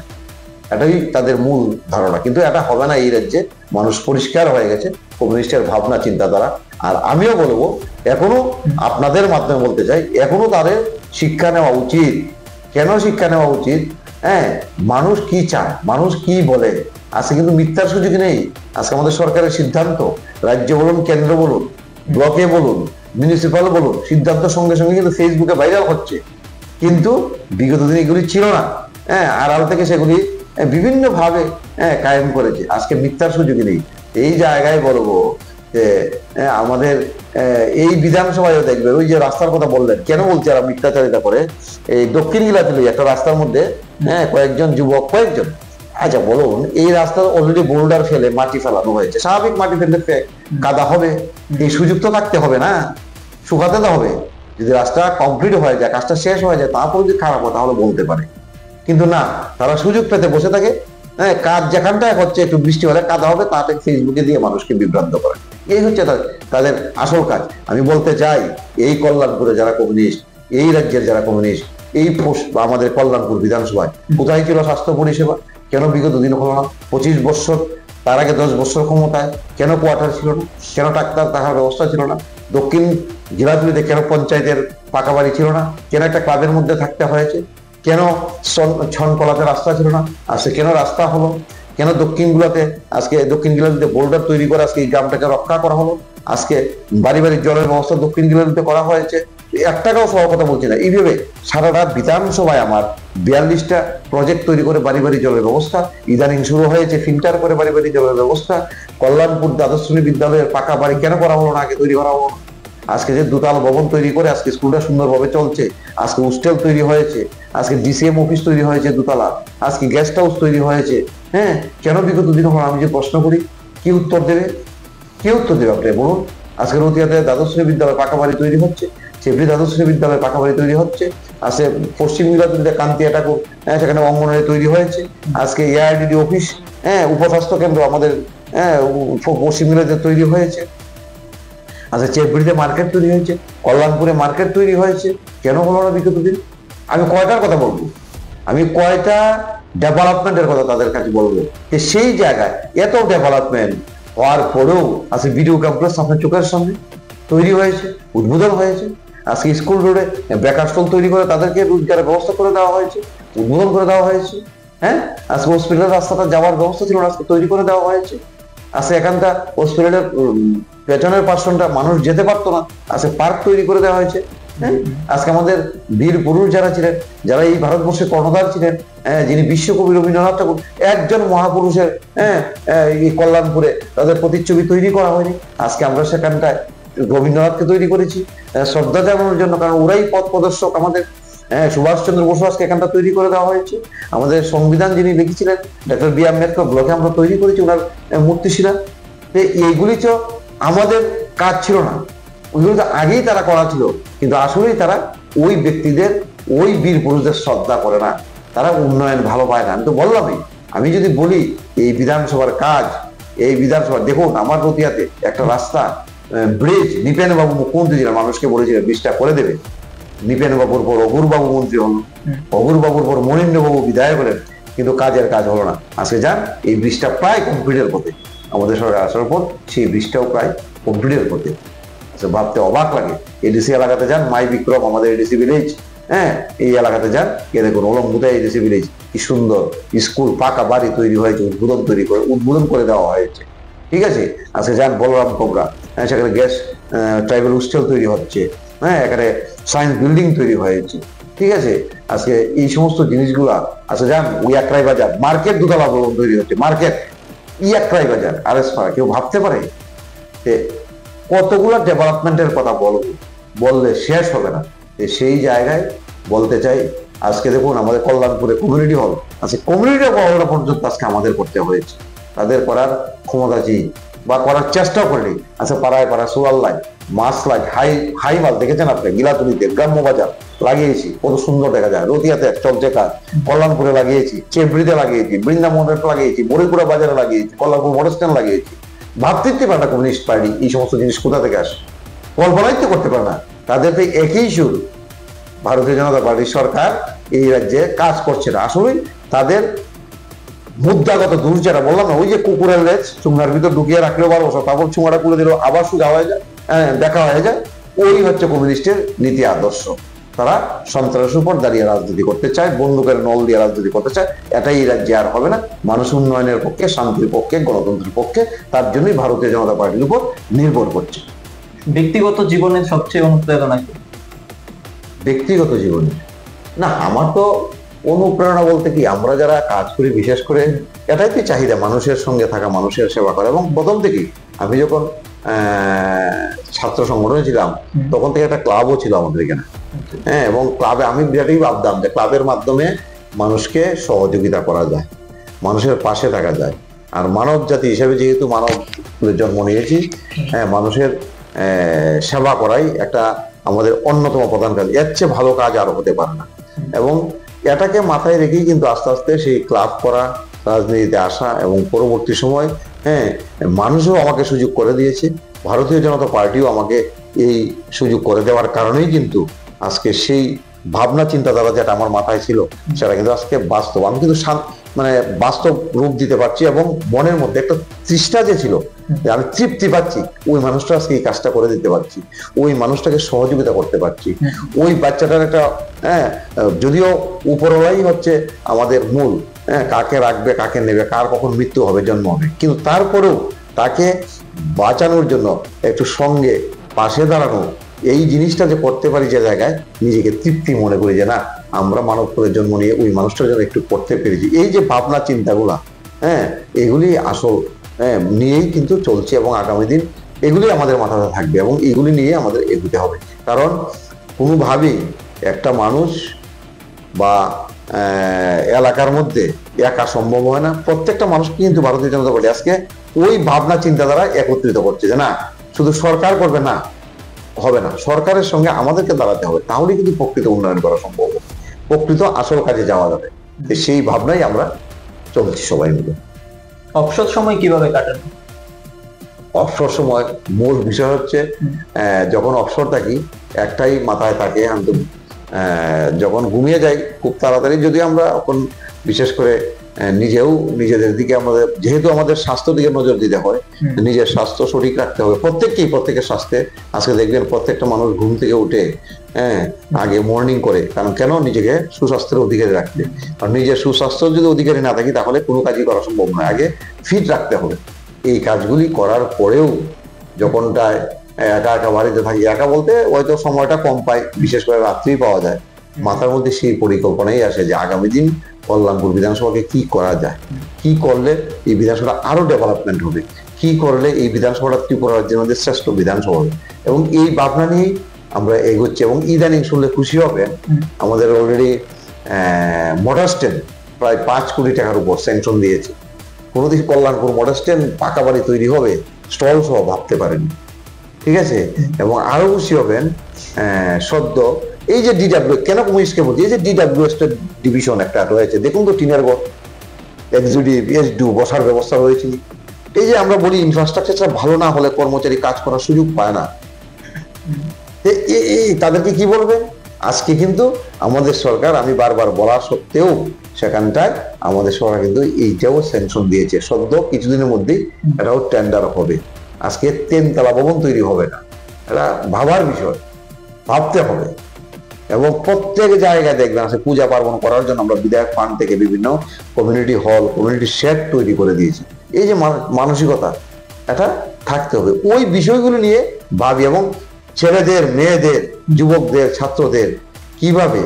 [SPEAKER 2] এটাই তাদের মূল ধারণা। কিন্তু এটা হবে না এই রাজ্যে। মানুষ পরিষ্কার হয়ে গেছে কমিউনিস্টের ভাবনা চিন্তাধারা। আর আমিও বলবো, এখনো আপনাদের মাধ্যমে বলতে চাই, এখনো তাদের শিক্ষা নেওয়া উচিত। কেন শিক্ষা নেওয়া উচিত? হ্যাঁ, মানুষ কি চায়, মানুষ কি বলে। আজকে কিন্তু মিথ্যার সুযোগ নেই। আজকে আমাদের সরকারের সিদ্ধান্ত, রাজ্য বলুন, কেন্দ্র বলুন, ব্লকে বলুন, মিউনিসিপাল বলুন, সিদ্ধান্ত সঙ্গে সঙ্গে কিন্তু ফেসবুকে ভাইরাল হচ্ছে। কিন্তু বিগত দিন এগুলি ছিল না, হ্যাঁ, আড়াল থেকে সেগুলি বিভিন্ন ভাবে কায়েম করেছে। আজকে মিথ্যার সুযোগই নেই। এই জায়গায় বলবো, যে আমাদের এই বিধানসভায় দেখবেন ওই যে রাস্তার কথা বললেন, কেন বলছি আর মিথ্যাচারিতা করে, এই দক্ষিণ গিলাতুলি একটা রাস্তার মধ্যে কয়েকজন যুবক, কয়েকজন, আচ্ছা বলুন, এই রাস্তা অলরেডি বোল্ডার ফেলে মাটি ফেলানো হয়েছে, স্বাভাবিক মাটি ফেললে কাদা হবে, এই সুযোগ তো থাকতে হবে না, শুকাতে তো হবে। যদি রাস্তা কমপ্লিট হয়ে যায়, কাজটা শেষ হয়ে যায়, তারপর যদি খারাপ হয় তাহলে বলতে পারে, কিন্তু না, তারা সুযোগ পেতে বসে থাকে। কাজ যেখানটায় হচ্ছে একটু বৃষ্টি হলে কাদা হবে, তাতে ফেসবুকে দিয়ে মানুষকে বিভ্রান্ত করে, এই হচ্ছে তাদের আসল কাজ। আমি বলতে চাই, এই কল্যাণপুরে যারা কমিউনিস্ট, এই রাজ্যের যারা কমিউনিস্ট, এই আমাদের কল্যাণপুর বিধানসভায় কোথায় ছিল স্বাস্থ্য পরিষেবা? কেন বিগত দিন হলো না? 25 বছর, তার আগে 10 বছর ক্ষমতায় কেন কোয়ার্টার ছিল না? কেন ডাক্তার থাকার ব্যবস্থা ছিল না? দক্ষিণ জেলাগুলিতে কেন পঞ্চায়েতের পাকা বাড়ি ছিল না? কেন একটা ক্লাবের মধ্যে থাকতে হয়েছে? কেন ছন কলাতে রাস্তা ছিল না? আজকে কেন রাস্তা হলো? কেন দক্ষিণ গিলাতুলিতে বোল্ডার তৈরি করে আজকে এই গ্রামটাকে রক্ষা করা হলো? আজকে বাড়ি বাড়ি জলের ব্যবস্থা দক্ষিণ গিলাতুলিতে করা হয়েছে। এক টাকাও সবার কথা বলছি না, এইভাবে সারা রাত বিধানসভায় আমার 42টা প্রজেক্ট তৈরি করে বাড়ি বাড়ি জলের ব্যবস্থা, ইদানিং শুরু হয়েছে ফিল্টার করে বাড়ি বাড়ি জলের ব্যবস্থা। কল্যাণপুর দ্বাদশ শ্রেণী বিদ্যালয়ের পাকা বাড়ি কেন করা হলো না? আগে তৈরি করা হলো না। আজকে যে দুতাল ভবন তৈরি করে আজকে স্কুলটা সুন্দরভাবে চলছে, আজকে হোস্টেল তৈরি হয়েছে, আজকে ডিসিএম অফিস তৈরি হয়েছে দুতলা, আজকে গেস্ট হাউস তৈরি হয়েছে, কেন বিগত দিন হলো? আমি যে প্রশ্ন করি, কি উত্তর দেবে? কি উত্তর দেবে আপনি বলুন? আজকে রতিয়াতে দ্বাদশ শ্রেণী বিদ্যালয় পাকা বাড়ি তৈরি হচ্ছে, চেবড়ি দ্বাদশ শ্রেণী বিদ্যালয় পাকা বাড়ি তৈরি হচ্ছে, আজকে পশ্চিম গিলাতুলিতে কান্তিয়া ঠাকুর, সেখানে অঙ্গনওয়াড়ি তৈরি হয়েছে, আজকে এআইডিডি অফিস, উপস্বাস্থ্য কেন্দ্র আমাদের পশ্চিম গিলাতুলিতে তৈরি হয়েছে, আচ্ছা চেবড়িতে মার্কেট তৈরি হয়েছে, কল্যাণপুরে মার্কেট তৈরি হয়েছে, কেন হলো না বিগত দিন? আমি কয়টার কথা বলবো? আমি কয়টা ডেভেলপমেন্টের কথা তাদের কাছে বলবো, যে সেই জায়গায় এত ডেভেলপমেন্ট হওয়ার পরেও আজকে ভিডিও কমপ্লেক্স আপনার চোখের সামনে তৈরি হয়েছে, উদ্বোধন হয়েছে। আজকে স্কুল রোডে বেকার স্টল তৈরি করে তাদেরকে রোজগারের ব্যবস্থা করে দেওয়া হয়েছে, উদ্বোধন করে দেওয়া হয়েছে। আজকে হসপিটাল রাস্তাটা যাওয়ার ব্যবস্থা ছিল না, আজকে তৈরি করে দেওয়া হয়েছে। আজকে এখানটা হসপিটালের পেছনের পার্সনটা মানুষ যেতে পারতো না, আজকে পার্ক তৈরি করে দেওয়া হয়েছে। আজকে আমাদের বীর পুরুষ যারা ছিলেন, যারা এই ভারতবর্ষের কর্ণধার ছিলেন, যিনি বিশ্বকবি রবীন্দ্রনাথ ঠাকুর, একজন মহাপুরুষের এই কল্যাণপুরে তাদের প্রতিচ্ছবি তৈরি করা হয়নি। আজকে আমরা সেখানটায় রবীন্দ্রনাথকে তৈরি করেছি শ্রদ্ধা জানানোর জন্য, কারণ ওরাই পথ প্রদর্শক আমাদের। সুভাষচন্দ্র বসু আজকে এখানটা তৈরি করে দেওয়া হয়েছে। আমাদের সংবিধান যিনি লিখেছিলেন ডক্টর বি আম্বেদকর ব্লকে আমরা তৈরি করেছি ওনার মূর্তিশিলা। এইগুলি তো আমাদের কাজ ছিল না, ওইগুলো তো আগেই তারা করা ছিল, কিন্তু আসলেই তারা ওই ব্যক্তিদের, ওই বীর পুরুষদের শ্রদ্ধা করে না, তারা উন্নয়ন ভালো পায় না। আমি তো বললামই, আমি যদি বলি এই বিধানসভার কাজ, এই বিধানসভা দেখুন, আমার রতিয়াতে একটা রাস্তা ব্রিজ নিপেন বাবু মুখ্যমন্ত্রী ছিলেন, মানুষকে বলেছিলেন ব্রিজটা করে দেবে। নিপেন বাবুর পর অঘুর বাবু মন্ত্রী হল, অঘুর বাবুর পর মনীন্দ্র বাবু বিধায়ক হলেন, কিন্তু কাজের কাজ হলো না। আজকে যান, এই ব্রিজটা প্রায় কমপ্লিটের পথে, আমাদের সরকার আসার পর সেই ব্রিজটাও প্রায় কমপ্লিটের পথে। আচ্ছা, ভাবতে অবাক লাগে। এডিসি এলাকাতে যান, মাই বিক্রম আমাদের এডিসি ভিলেজ, এই এলাকাতে যান, এ দেখুন অলম্বুতে এডিসি ভিলেজ, কি সুন্দর স্কুল, পাকা বাড়ি তৈরি হয়েছে, উদ্বোধন করে দেওয়া হয়েছে। ঠিক আছে, আজকে যান বলরাম কোবরা, সেখানে গ্যাস ট্রাইবাল হোস্টেল তৈরি হচ্ছে, এখানে সায়েন্স বিল্ডিং তৈরি হয়েছে। ঠিক আছে, আজকে এই সমস্ত জিনিসগুলা, আচ্ছা যান ইয়াকরাই বাজার মার্কেট দুতলা ভবন তৈরি হচ্ছে, মার্কেট ইয়াকরাই বাজার আরএস পাড়া। কেউ ভাবতে পারে যে কতগুলো ডেভেলপমেন্টের কথা বললে শেষ হবে না। সেই জায়গায় বলতে চাই, আজকে দেখুন আমাদের কল্যাণপুরে কমিউনিটি হল আছে, কমিউনিটি হলটা পর্যন্ত আজকে আমাদের করতে হয়েছে, তাদের করার ক্ষমতা জি বা করার চেষ্টাও করেনি। আচ্ছা পাড়ায় পাড়ায় সোলার লাইট, মাছ লাইট, হাই মাল দেখেছেন আপনি? গিলাতুলিতে গ্রাম্য বাজার লাগিয়েছি, কত সুন্দর দেখা যায়। রতিয়াতে চকজেকা, কল্যাণপুরে লাগিয়েছি, চেবড়িতে লাগিয়েছি, বৃন্দাবনে লাগিয়েছি, বড়িপুরা বাজারে লাগিয়েছি, কল্যাণপুর মোটর স্ট্যান্ড লাগিয়েছি। ভাবতে পারে না কমিউনিস্ট পার্টি এই সমস্ত জিনিস কোথা থেকে আসে, কল্পনাই তো করতে পারে না। তাদের তো একই সুর, ভারতীয় জনতা পার্টির সরকার এই রাজ্যে কাজ করছে না। আসলে তাদের মুদ্রাগত দোষ, যারা বললাম না, ওই যে কুকুরের লেজ চুঙ্গার ভিতর ঢুকিয়ে রাখলেও 12 বছর, তারপর চুঙ্গাটা খুলে দিল, আবার সোজা হয়ে যায়, দেখা হয়ে যায়, ওই হচ্ছে কমিউনিস্টের নীতি আদর্শ। তারা সন্ত্রাসের উপর দাঁড়িয়ে রাজনীতি করতে চায়, বন্দুকের নল দিয়ে রাজনীতি করতে চায়। এটাই এই রাজ্যে আর হবে না। মানুষ উন্নয়নের পক্ষে, শান্তির পক্ষে, গণতন্ত্রের পক্ষে, তার জন্যই ভারতীয় জনতা পার্টির উপর নির্ভর করছে।
[SPEAKER 1] ব্যক্তিগত জীবনের সবচেয়ে অনুপ্রেরণা কি?
[SPEAKER 2] ব্যক্তিগত জীবনে না, আমার তো অনুপ্রেরণা বলতে কি, আমরা যারা কাজ করি, বিশেষ করে এটাই তো চাহিদা, মানুষের সঙ্গে থাকা, মানুষের সেবা করা। এবং প্রথম থেকেই আমি যখন ছাত্র সংগঠনে ছিলাম, তখন থেকে একটা ক্লাবও ছিল আমাদের এখানে। হ্যাঁ, এবং ক্লাবে আমি বিরাটই ভাবতাম যে ক্লাবের মাধ্যমে মানুষকে সহযোগিতা করা যায়, মানুষের পাশে থাকা যায়। আর মানব জাতি হিসেবে যেহেতু মানব জন্ম নিয়েছি, হ্যাঁ, মানুষের সেবা করাই একটা আমাদের অন্যতম প্রধান কাজ। এর চেয়ে ভালো কাজ আরো হতে পারে না। এবং এটাকে মাথায় রেখেই কিন্তু আস্তে আস্তে সেই ক্লাব করা, রাজনীতিতে আসা, এবং পরবর্তী সময় হ্যাঁ মানুষও আমাকে সুযোগ করে দিয়েছে, ভারতীয় জনতা পার্টিও আমাকে এই সুযোগ করে দেওয়ার কারণেই কিন্তু আজকে সেই ভাবনা চিন্তাধারা যেটা আমার মাথায় ছিল সেটা কিন্তু আজকে বাস্তব। আমি কিন্তু মানে বাস্তব রূপ দিতে পারছি, এবং মনের মধ্যে একটা তৃষ্ণা যে ছিল যে আমি তৃপ্তি পাচ্ছি, ওই মানুষটা আজকে এই কাজটা করে দিতে পারছি, ওই মানুষটাকে সহযোগিতা করতে পারছি। ওই বাচ্চাটার একটা যদিও উপরওয়ালাই হচ্ছে আমাদের মূল, কাকে রাখবে, কাকে নেবে, কার কখন মৃত্যু হবে, জন্ম হবে, কিন্তু তারপরেও তাকে বাঁচানোর জন্য একটু সঙ্গে পাশে দাঁড়ানো, এই জিনিসটা যে করতে পারি, যে জায়গায় নিজেকে তৃপ্তি মনে করি যে না আমরা মানব করে জন্ম নিয়ে ওই মানুষটার জন্য একটু করতে পেরেছি, এই যে ভাবনা চিন্তাগুলা, এগুলি আসল নিয়েই কিন্তু চলছে, এবং আগামী দিন এগুলি আমাদের মাথাতে থাকবে, এবং এগুলি নিয়ে আমাদের এগোতে হবে। কারণ কোনোভাবেই একটা মানুষ বা এলাকার মধ্যে একা সম্ভব হয় না। প্রত্যেকটা মানুষকে কিন্তু ভারতীয় জনতা পার্টি আজকে ওই ভাবনা চিন্তাধারা একত্রিত করছে যে না শুধু সরকার করবে না, হবে না, সরকারের সঙ্গে আমাদেরকে দাঁড়াতে হবে, তাহলে কিন্তু প্রকৃত উন্নয়ন করা সম্ভব, প্রকৃত আসল কাজে যাওয়া যাবে। সেই ভাবনাই আমরা চলছি সবাই মিলে।
[SPEAKER 1] অবসর সময় কিভাবে কাটান?
[SPEAKER 2] অবসর সময় মূল বিষয় হচ্ছে যখন অবসর থাকি একটাই মাথায় থাকে, আমি তো যখন ঘুমিয়ে যাই খুব তাড়াতাড়ি, যদি আমরা এখন বিশেষ করে নিজেও নিজেদের দিকে আমাদের যেহেতু আমাদের স্বাস্থ্যের দিকে নজর দিতে হয়, নিজের স্বাস্থ্য সঠিক রাখতে হবে প্রত্যেকের স্বাস্থ্যে। আজকে দেখবেন প্রত্যেকটা মানুষ ঘুম থেকে উঠে আগে মর্নিং করে, কারণ কেন নিজেকে সুস্বাস্থ্যের অধিকারী রাখতে। আর নিজের সুস্বাস্থ্যের যদি অধিকারী না থাকি তাহলে কোনো কাজই করা সম্ভব নয়, আগে ফিট রাখতে হবে। এই কাজগুলি করার পরেও যখনটায় একা একা বাড়িতে থাকি, একা বলতে হয়তো সময়টা কম পাই, বিশেষ করে রাত্রি পাওয়া যায়, মাথার মধ্যে সেই পরিকল্পনাই আসে যে আগামী দিন কল্যাণপুর বিধানসভাকে কি করা যায়, কি করলে এই বিধানসভা আরো ডেভেলপমেন্ট হবে, কি করলে এই বিধানসভাটা ত্রিপুরা রাজ্যের মধ্যে শ্রেষ্ঠ বিধানসভা হবে, এবং এই ভাবনা নিয়েই আমরা এগোচ্ছি। এবং ইদানিং শুনলে খুশি হবেন, আমাদের অলরেডি মোটর স্ট্যান্ড প্রায় 5 কোটি টাকার উপর স্যাংশন দিয়েছে। কোনোদিন কল্যাণপুর মোটর স্ট্যান্ড পাকা বাড়ি তৈরি হবে স্টল সহ ভাবতে পারেনি, ঠিক আছে। এবং আরো খুশি হবেন সদ্য এই যে ডিডাব্লিউ, কেন কমিউনিস্টকে বলছি, এই যে ডিডাব্লিউ ডিভিশন একটা রয়েছে, দেখুন তো টিনের ঘর, এক্সিকিউটিভ এসডিও বসার ব্যবস্থা রয়েছে। এই যে আমরা বলি ইনফ্রাস্ট্রাকচার ভালো না হলে কর্মচারী কাজ করার সুযোগ পায় না, তাদেরকে কি বলবেন? আজকে কিন্তু আমাদের সরকার, আমি বারবার বলা সত্ত্বেও সেখানটায় আমাদের সরকার কিন্তু এইটাও স্যাংশন দিয়েছে, সদ্য কিছুদিনের মধ্যেই এটাও টেন্ডার হবে। আজকে 3 তলা ভবন তৈরি হবে না, এটা ভাবার বিষয়, ভাবতে হবে। এবং প্রত্যেক জায়গায় দেখবেন আছে পূজা পার্বণ করার জন্য আমরা বিধায়ক ফান্ড থেকে বিভিন্ন কমিউনিটি হল, কমিউনিটি শেড তৈরি করে দিয়েছি। এই যে মানসিকতা, এটা থাকতে হবে। ওই বিষয়গুলো নিয়ে ভাবি, এবং ছেলেদের, মেয়েদের, যুবকদের, ছাত্রদের কিভাবে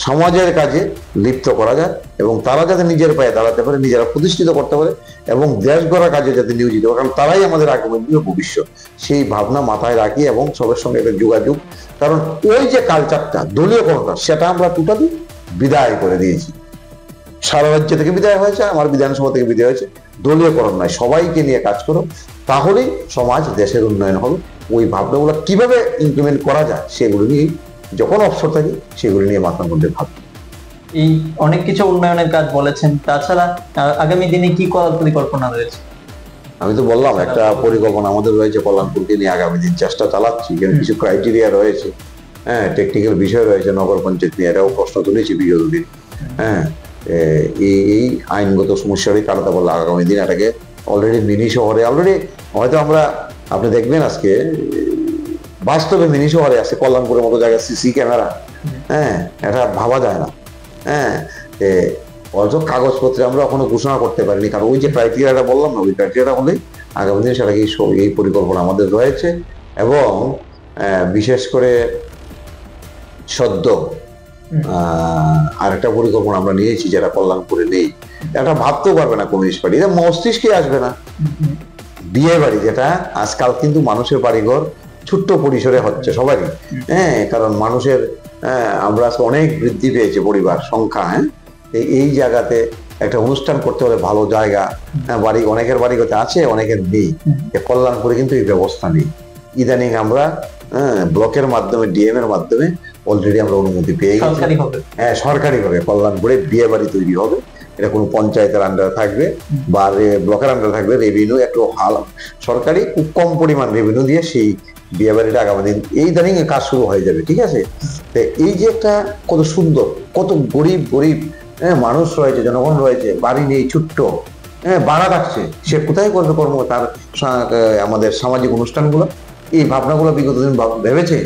[SPEAKER 2] সমাজের কাজে লিপ্ত করা যায়, এবং তারা যাতে নিজের পায়ে দাঁড়াতে পারে, নিজেরা প্রতিষ্ঠিত করতে পারে, এবং দেশ গড়ার কাজে যাতে নিয়োজিত হয়, কারণ তারাই আমাদের আগামী দিনের ভবিষ্যৎ। সেই ভাবনা মাথায় রাখি এবং সবার সঙ্গে একটা যোগাযোগ, কারণ ওই যে কালচারটা, দলীয়করণটা, সেটা আমরা টোটালি বিদায় করে দিয়েছি। সারা রাজ্য থেকে বিদায় হয়েছে, আমার বিধানসভা থেকে বিদায় হয়েছে। দলীয়করণ নয়, সবাইকে নিয়ে কাজ করো, তাহলেই সমাজ, দেশের উন্নয়ন হবে। ওই ভাবনাগুলো কিভাবে ইমপ্লিমেন্ট করা যায় সেগুলো নিয়ে যখন অবসর থাকি সেগুলো নিয়ে মাথার মধ্যে ভাবি।
[SPEAKER 1] এই অনেক কিছু উন্নয়নের কাজ বলেছেন, তাছাড়া আগামী দিনে কি করার পরিকল্পনা রয়েছে?
[SPEAKER 2] আমি তো বললাম একটা পরিকল্পনা আমাদের রয়েছে কল্যাণপুরকে নিয়ে, আগামী দিন চেষ্টা চালাচ্ছি। কিছু ক্রাইটেরিয়া রয়েছে, টেকনিক্যাল বিষয় রয়েছে, নগর পঞ্চায়েত নিয়ে এটাও প্রশ্ন তুলেছি বিগত দিন। এই আইনগত সমস্যারই কাটাতে বললে আগামী দিন এটাকে অলরেডি মিনি শহরে, অলরেডি হয়তো আমরা, আপনি দেখবেন আজকে বাস্তবে মিনি শহরে আছে কল্যাণপুরের মতো জায়গায় সিসি ক্যামেরা, এটা ভাবা যায় না। অথচ কাগজপত্রে আমরা এখনো ঘোষণা করতে পারিনি, কারণ ওই যে ক্রাইটেরিয়াটা বললাম না, ওই ক্রাইটেরিয়াটা হলে আগামী দিনে সেটাকে এই পরিকল্পনা আমাদের রয়েছে। এবং বিশেষ করে সদ্য আরেকটা পরিকল্পনা আমরা নিয়েছি যেটা কল্যাণপুরে নেই, এটা ভাবতেও পারবে না কমিউনিস্ট পার্টি, এটা মস্তিষ্কে আসবে না। বিয়ে বাড়ি, যেটা আজকাল কিন্তু মানুষের বাড়িঘর ছোট্ট পরিসরে হচ্ছে সবারই, হ্যাঁ, কারণ মানুষের আমরা আজকে অনেক বৃদ্ধি পেয়েছে পরিবার সংখ্যা, হ্যাঁ, এই জায়গাতে একটা অনুষ্ঠান করতে হলে ভালো জায়গা, বাড়ি অনেকের বাড়িতে আছে, অনেকের নেই। কল্যাণপুরে কিন্তু এই ব্যবস্থা নেই। ইদানিং আমরা ব্লকের মাধ্যমে, ডিএম এর মাধ্যমে অলরেডি আমরা অনুমতি পেয়ে গেছি, হ্যাঁ, সরকারিভাবে কল্যাণপুরে বিয়ে বাড়ি তৈরি হবে। এটা কোনো পঞ্চায়েতের আন্ডারে থাকবে বা ব্লকের আন্ডারে থাকবে, রেভিনিউ একটু সরকারি খুব কম পরিমাণ রেভিনিউ দিয়ে সেই বিয়ে বাড়িটা আগামী দিন এই ইদানিং কাজ শুরু হয়ে যাবে, ঠিক আছে। তো এই যে একটা কত সুন্দর, কত গরিব গরিব মানুষ রয়েছে, জনগণ রয়েছে, বাড়ি নেই, ছোট্ট, ভাড়া রাখছে, সে কোথায় করবে কর্ম তার আমাদের সামাজিক অনুষ্ঠানগুলো? এই ভাবনাগুলো বিগত দিন ভেবেছে,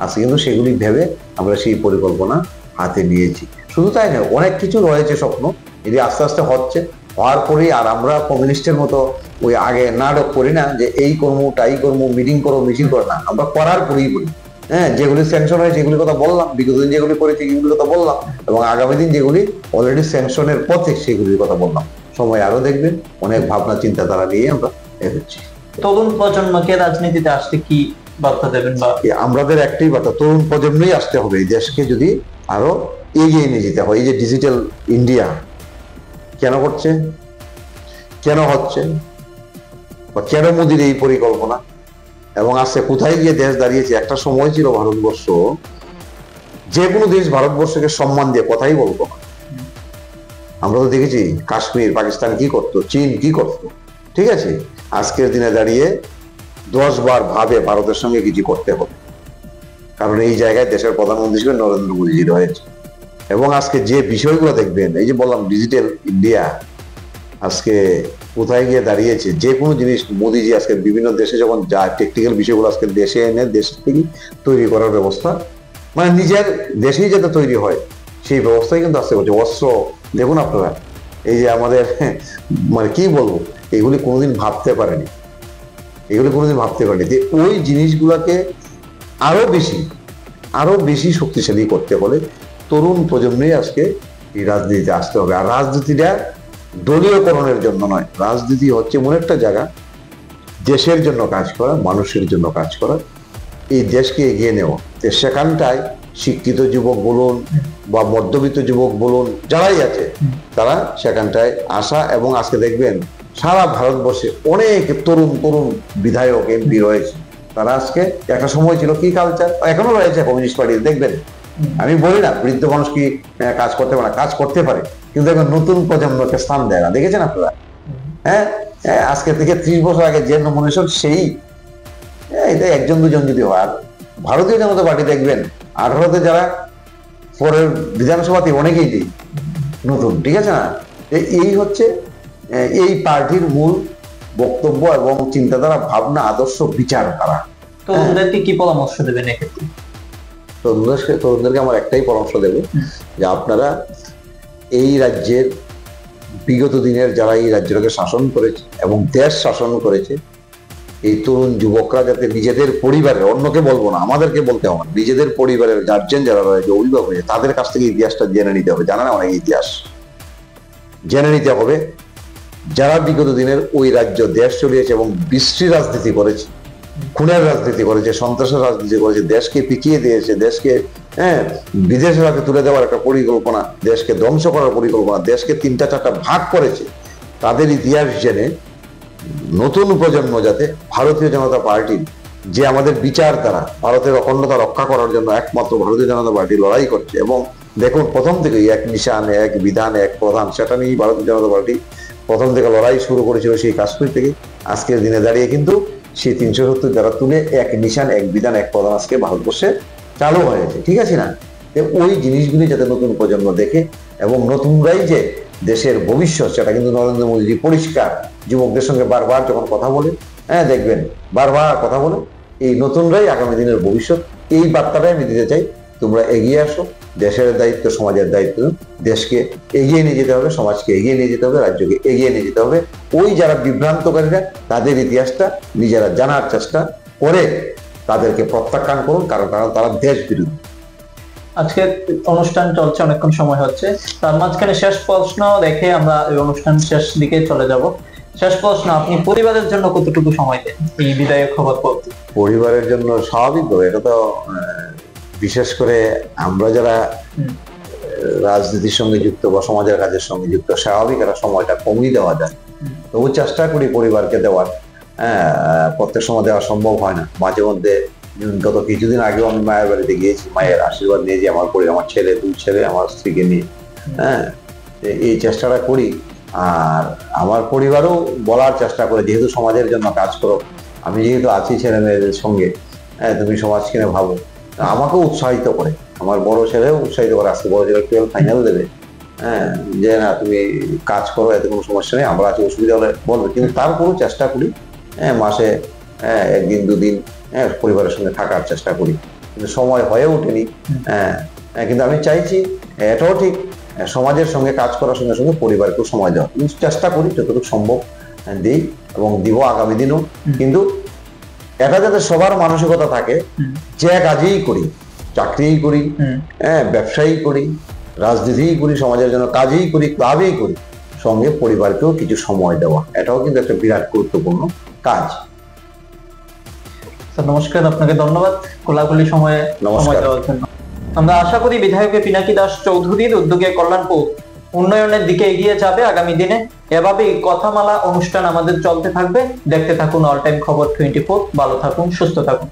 [SPEAKER 2] আজকে কিন্তু সেগুলি ভেবে আমরা সেই পরিকল্পনা হাতে নিয়েছি। শুধু তাই নয়, অনেক কিছু রয়েছে স্বপ্ন, যদি আস্তে আস্তে হচ্ছে, হওয়ার পরেই আর আমরা কমিউনিস্টের মতো ওই আগে নাটক করি না যে এই কর্ম তাই কর্ম, মিটিং করো মিছিল করো না, আমরা করার পরেই বলি। হ্যাঁ, যেগুলি স্যাংশন হয়েছে এগুলির কথা বললাম, বিগত দিন যেগুলি করেছি এগুলির কথা বললাম, এবং আগামী দিন যেগুলি অলরেডি স্যাংশনের পথে সেগুলির কথা বললাম। সময় আরো দেখবেন, অনেক ভাবনা চিন্তাধারা নিয়ে আমরা এগোচ্ছি।
[SPEAKER 1] তরুণ প্রজন্মকে রাজনীতিতে আসতে কি বার্তা দেবেন? বা
[SPEAKER 2] আমাদের একটাই বার্তা, তরুণ প্রজন্মই আসতে হবে। এই দেশকে যদি আরো এগিয়ে নিয়ে যেতে হয়, এই যে ডিজিটাল ইন্ডিয়া কেন করছে, কেন হচ্ছে, বা কেন মোদির এই পরিকল্পনা, এবং আজকে কোথায় গিয়ে দেশ দাঁড়িয়েছে। একটা সময় ছিল ভারতবর্ষ, যে কোনো দেশ ভারতবর্ষকে সম্মান দিয়ে কথাই বলতো না। আমরা তো দেখেছি কাশ্মীর, পাকিস্তান কি করতো, চীন কি করতো, ঠিক আছে। আজকের দিনে দাঁড়িয়ে 10 বার ভাবে ভারতের সঙ্গে কিছু করতে হবে, কারণ এই জায়গায় দেশের প্রধানমন্ত্রী হিসেবে নরেন্দ্র মোদীজি রয়েছে। এবং আজকে যে বিষয়গুলো দেখবেন, এই যে বললাম ডিজিটাল ইন্ডিয়া আজকে কোথায় গিয়ে দাঁড়িয়েছে, যে কোনো জিনিস মোদীজি আজকে বিভিন্ন দেশে যখন যায়, টেকনিক্যাল বিষয়গুলো আজকে দেশে এনে দেশ থেকে তৈরি করার ব্যবস্থা, মানে নিজের দেশেই যাতে তৈরি হয় সেই ব্যবস্থাই কিন্তু আজকে করছে। অস্ত্র দেখুন আপনারা, এই যে আমাদের মানে কি বলবো, এগুলি কোনোদিন ভাবতে পারেনি, এগুলি কোনোদিন ভাবতে পারেনি। যে ওই জিনিসগুলোকে আরো বেশি শক্তিশালী করতে হলে তরুণ প্রজন্মই আজকে এই রাজনীতিতে আসতে হবে। আর রাজনীতিটা দলীয়করণের জন্য নয়, রাজনীতি হচ্ছে এমন একটা জায়গা দেশের জন্য কাজ করা, মানুষের জন্য কাজ করা, এই দেশকে এগিয়ে নেওয়া। সেখানটায় শিক্ষিত যুবক বলুন বা মধ্যবিত্ত যুবক বলুন, যারাই আছে তারা সেখানটায় আসা। এবং আজকে দেখবেন সারা ভারতবর্ষে অনেক তরুণ তরুণ বিধায়ক এমপি রয়েছে, তারা আজকে একটা সময় ছিল কি কালচার, এখনো রয়েছে কমিউনিস্ট পার্টির। দেখবেন, আমি বলি না বৃদ্ধ মানুষ কি কাজ করতে পারে, কাজ করতে পারে, কিন্তু এখন নতুন প্রজন্মকে স্থান দেয় না, দেখেছেন আপনারা? হ্যাঁ, আজকে থেকে 30 বছর আগে যে নমিনেশন, সেই এটা একজন দুজন যদি হয়। আর ভারতীয় জনতা পার্টি দেখবেন 18তে যারা পরের বিধানসভাতে অনেকেই নেই নতুন, ঠিক আছে না? এই হচ্ছে এই পার্টির মূল বক্তব্য এবং চিন্তাধারা, ভাবনা, আদর্শ, বিচার তারা।
[SPEAKER 1] তরুণদেরকে কি পরামর্শ দেবেন এক্ষেত্রে?
[SPEAKER 2] তরুণদেরকে আমার একটাই পরামর্শ দেব, যে আপনারা এই রাজ্যের বিগত দিনের যারা এই রাজ্যটাকে শাসন করেছে এবং দেশ শাসন করেছে, এই তরুণ যুবকরা যাতে নিজেদের পরিবারের, অন্যকে বলবো না, আমাদেরকে বলতে হবে, নিজেদের পরিবারের গার্জেন যারা রয়েছে, অভিভাবক রয়েছে, তাদের কাছ থেকে ইতিহাসটা জেনে নিতে হবে। জানা না অনেক ইতিহাস জেনে নিতে হবে। যারা বিগত দিনের ওই রাজ্য দেশ চলিয়েছে এবং বিশ্রী রাজনীতি করেছে, খুনের রাজনীতি করেছে, সন্ত্রাসের রাজনীতি করেছে, দেশকে পিছিয়ে দিয়েছে, দেশকে বিদেশের হাতে তুলে দেওয়ার একটা পরিকল্পনা, দেশকে ধ্বংস করার পরিকল্পনা, দেশকে 3টা-4টা ভাগ করেছে, তাদের ইতিহাস জেনে নতুন প্রজন্ম যাতে ভারতীয় জনতা পার্টির যে আমাদের বিচার দ্বারা ভারতের অখণ্ডতা রক্ষা করার জন্য একমাত্র ভারতীয় জনতা পার্টি লড়াই করছে। এবং দেখুন, প্রথম থেকে এক নিশান, এক বিধান, এক প্রধান, সেটা নিয়েই ভারতীয় জনতা পার্টি প্রথম থেকে লড়াই শুরু করেছিল, সেই কাশ্মীর থেকে। আজকের দিনে দাঁড়িয়ে কিন্তু সেই 370 দ্বারা তুলে এক নিশান, এক বিধান, এক প্রধান আজকে ভারতবর্ষে চালু হয়েছে, ঠিক আছে না? ওই জিনিসগুলি যাতে নতুন প্রজন্ম দেখে, এবং নতুনরাই যে দেশের ভবিষ্যৎ, সেটা কিন্তু নরেন্দ্র মোদীজি পরিষ্কার যুবকদের সঙ্গে বারবার যখন কথা বলে, দেখবেন বারবার কথা বলে, এই নতুনরাই আগামী দিনের ভবিষ্যৎ। এই বার্তাটাই আমি দিতে চাই, তোমরা এগিয়ে আসো, দেশের দায়িত্ব, সমাজের দায়িত্ব, দেশকে এগিয়ে নিয়ে যেতে হবে, সমাজকে এগিয়ে নিয়ে যেতে হবে, রাজ্যকে এগিয়ে নিয়ে যেতে হবে। ওই যারা বিভ্রান্তকারীরা, তাদের ইতিহাসটা নিজেরা জানার চেষ্টা করে তাদেরকে প্রত্যাখ্যান করুন, কারণ তারা দেশ বিরোধী।
[SPEAKER 1] আজকে অনুষ্ঠান চলছে, অনেকক্ষণ সময় হচ্ছে, তার মাঝখানে শেষ প্রশ্ন রেখে আমরা এই অনুষ্ঠান শেষ দিকে চলে যাব। শেষ প্রশ্ন, আপনি পরিবারের জন্য কতটুকু সময় দেন এই বিদায়ের খবর পড়তে?
[SPEAKER 2] পরিবারের জন্য স্বাভাবিকভাবে, এটা তো বিশেষ করে আমরা যারা রাজনীতির সঙ্গে যুক্ত বা সমাজের কাজের সঙ্গে যুক্ত, স্বাভাবিক একটা সময়টা কমই দেওয়া যায়। তবু চেষ্টা করি পরিবারকে দেওয়ার। প্রত্যেক সময় দেওয়া সম্ভব হয় না। মাঝে মধ্যে গত কিছুদিন আগেও আমি মায়ের বাড়িতে গিয়েছি, মায়ের আশীর্বাদ নিয়েছি আমার আমার ছেলে, 2 ছেলে, আমার স্ত্রীকে নিয়ে। এই চেষ্টাটা করি। আর আমার পরিবারও বলার চেষ্টা করে, যেহেতু সমাজের জন্য কাজ করো, আমি যেহেতু আছি ছেলে মেয়েদের সঙ্গে, তুমি সমাজ কিনে ভাবো, আমাকেও উৎসাহিত করে। আমার বড় ছেলেও উৎসাহিত করে, আজকে বড় ছেলে 12 ফাইনাল দেবে, যে না তুমি কাজ করো, এতে কোনো সমস্যা নেই, আমরা আছি, অসুবিধা হলে বলবে। কিন্তু তারপরেও চেষ্টা করি মাসে 1 দিন 2 দিন পরিবারের সঙ্গে থাকার চেষ্টা করি, কিন্তু সময় হয়ে ওঠেনি। কিন্তু আমি চাইছি, এটাও ঠিক, সমাজের সঙ্গে কাজ করার সঙ্গে সঙ্গে পরিবারকেও সময় দেওয়া। চেষ্টা করি যতটুকু সম্ভব দিই এবং দিব আগামী দিনও। কিন্তু এটা যাতে সবার মানসিকতা থাকে, যে কাজেই করি, চাকরিই করি, ব্যবসায়ী করি, রাজনীতিই করি, সমাজের জন্য কাজেই করি, ক্লাবেই করি, সঙ্গে পরিবারকেও কিছু সময় দেওয়া, এটাও কিন্তু একটা বিরাট গুরুত্বপূর্ণ কাজ।
[SPEAKER 1] নমস্কার, আপনাকে ধন্যবাদ খোলাখুলি সময় দেওয়ার জন্য। আমরা আশা করি বিধায়ক পিনাকি দাস চৌধুরীর উদ্যোগে কল্যাণপুর উন্নয়নের দিকে এগিয়ে যাবে আগামী দিনে। এভাবেই কথামালা অনুষ্ঠান আমাদের চলতে থাকবে। দেখতে থাকুন অল টাইম খবর 24। ভালো থাকুন, সুস্থ থাকুন।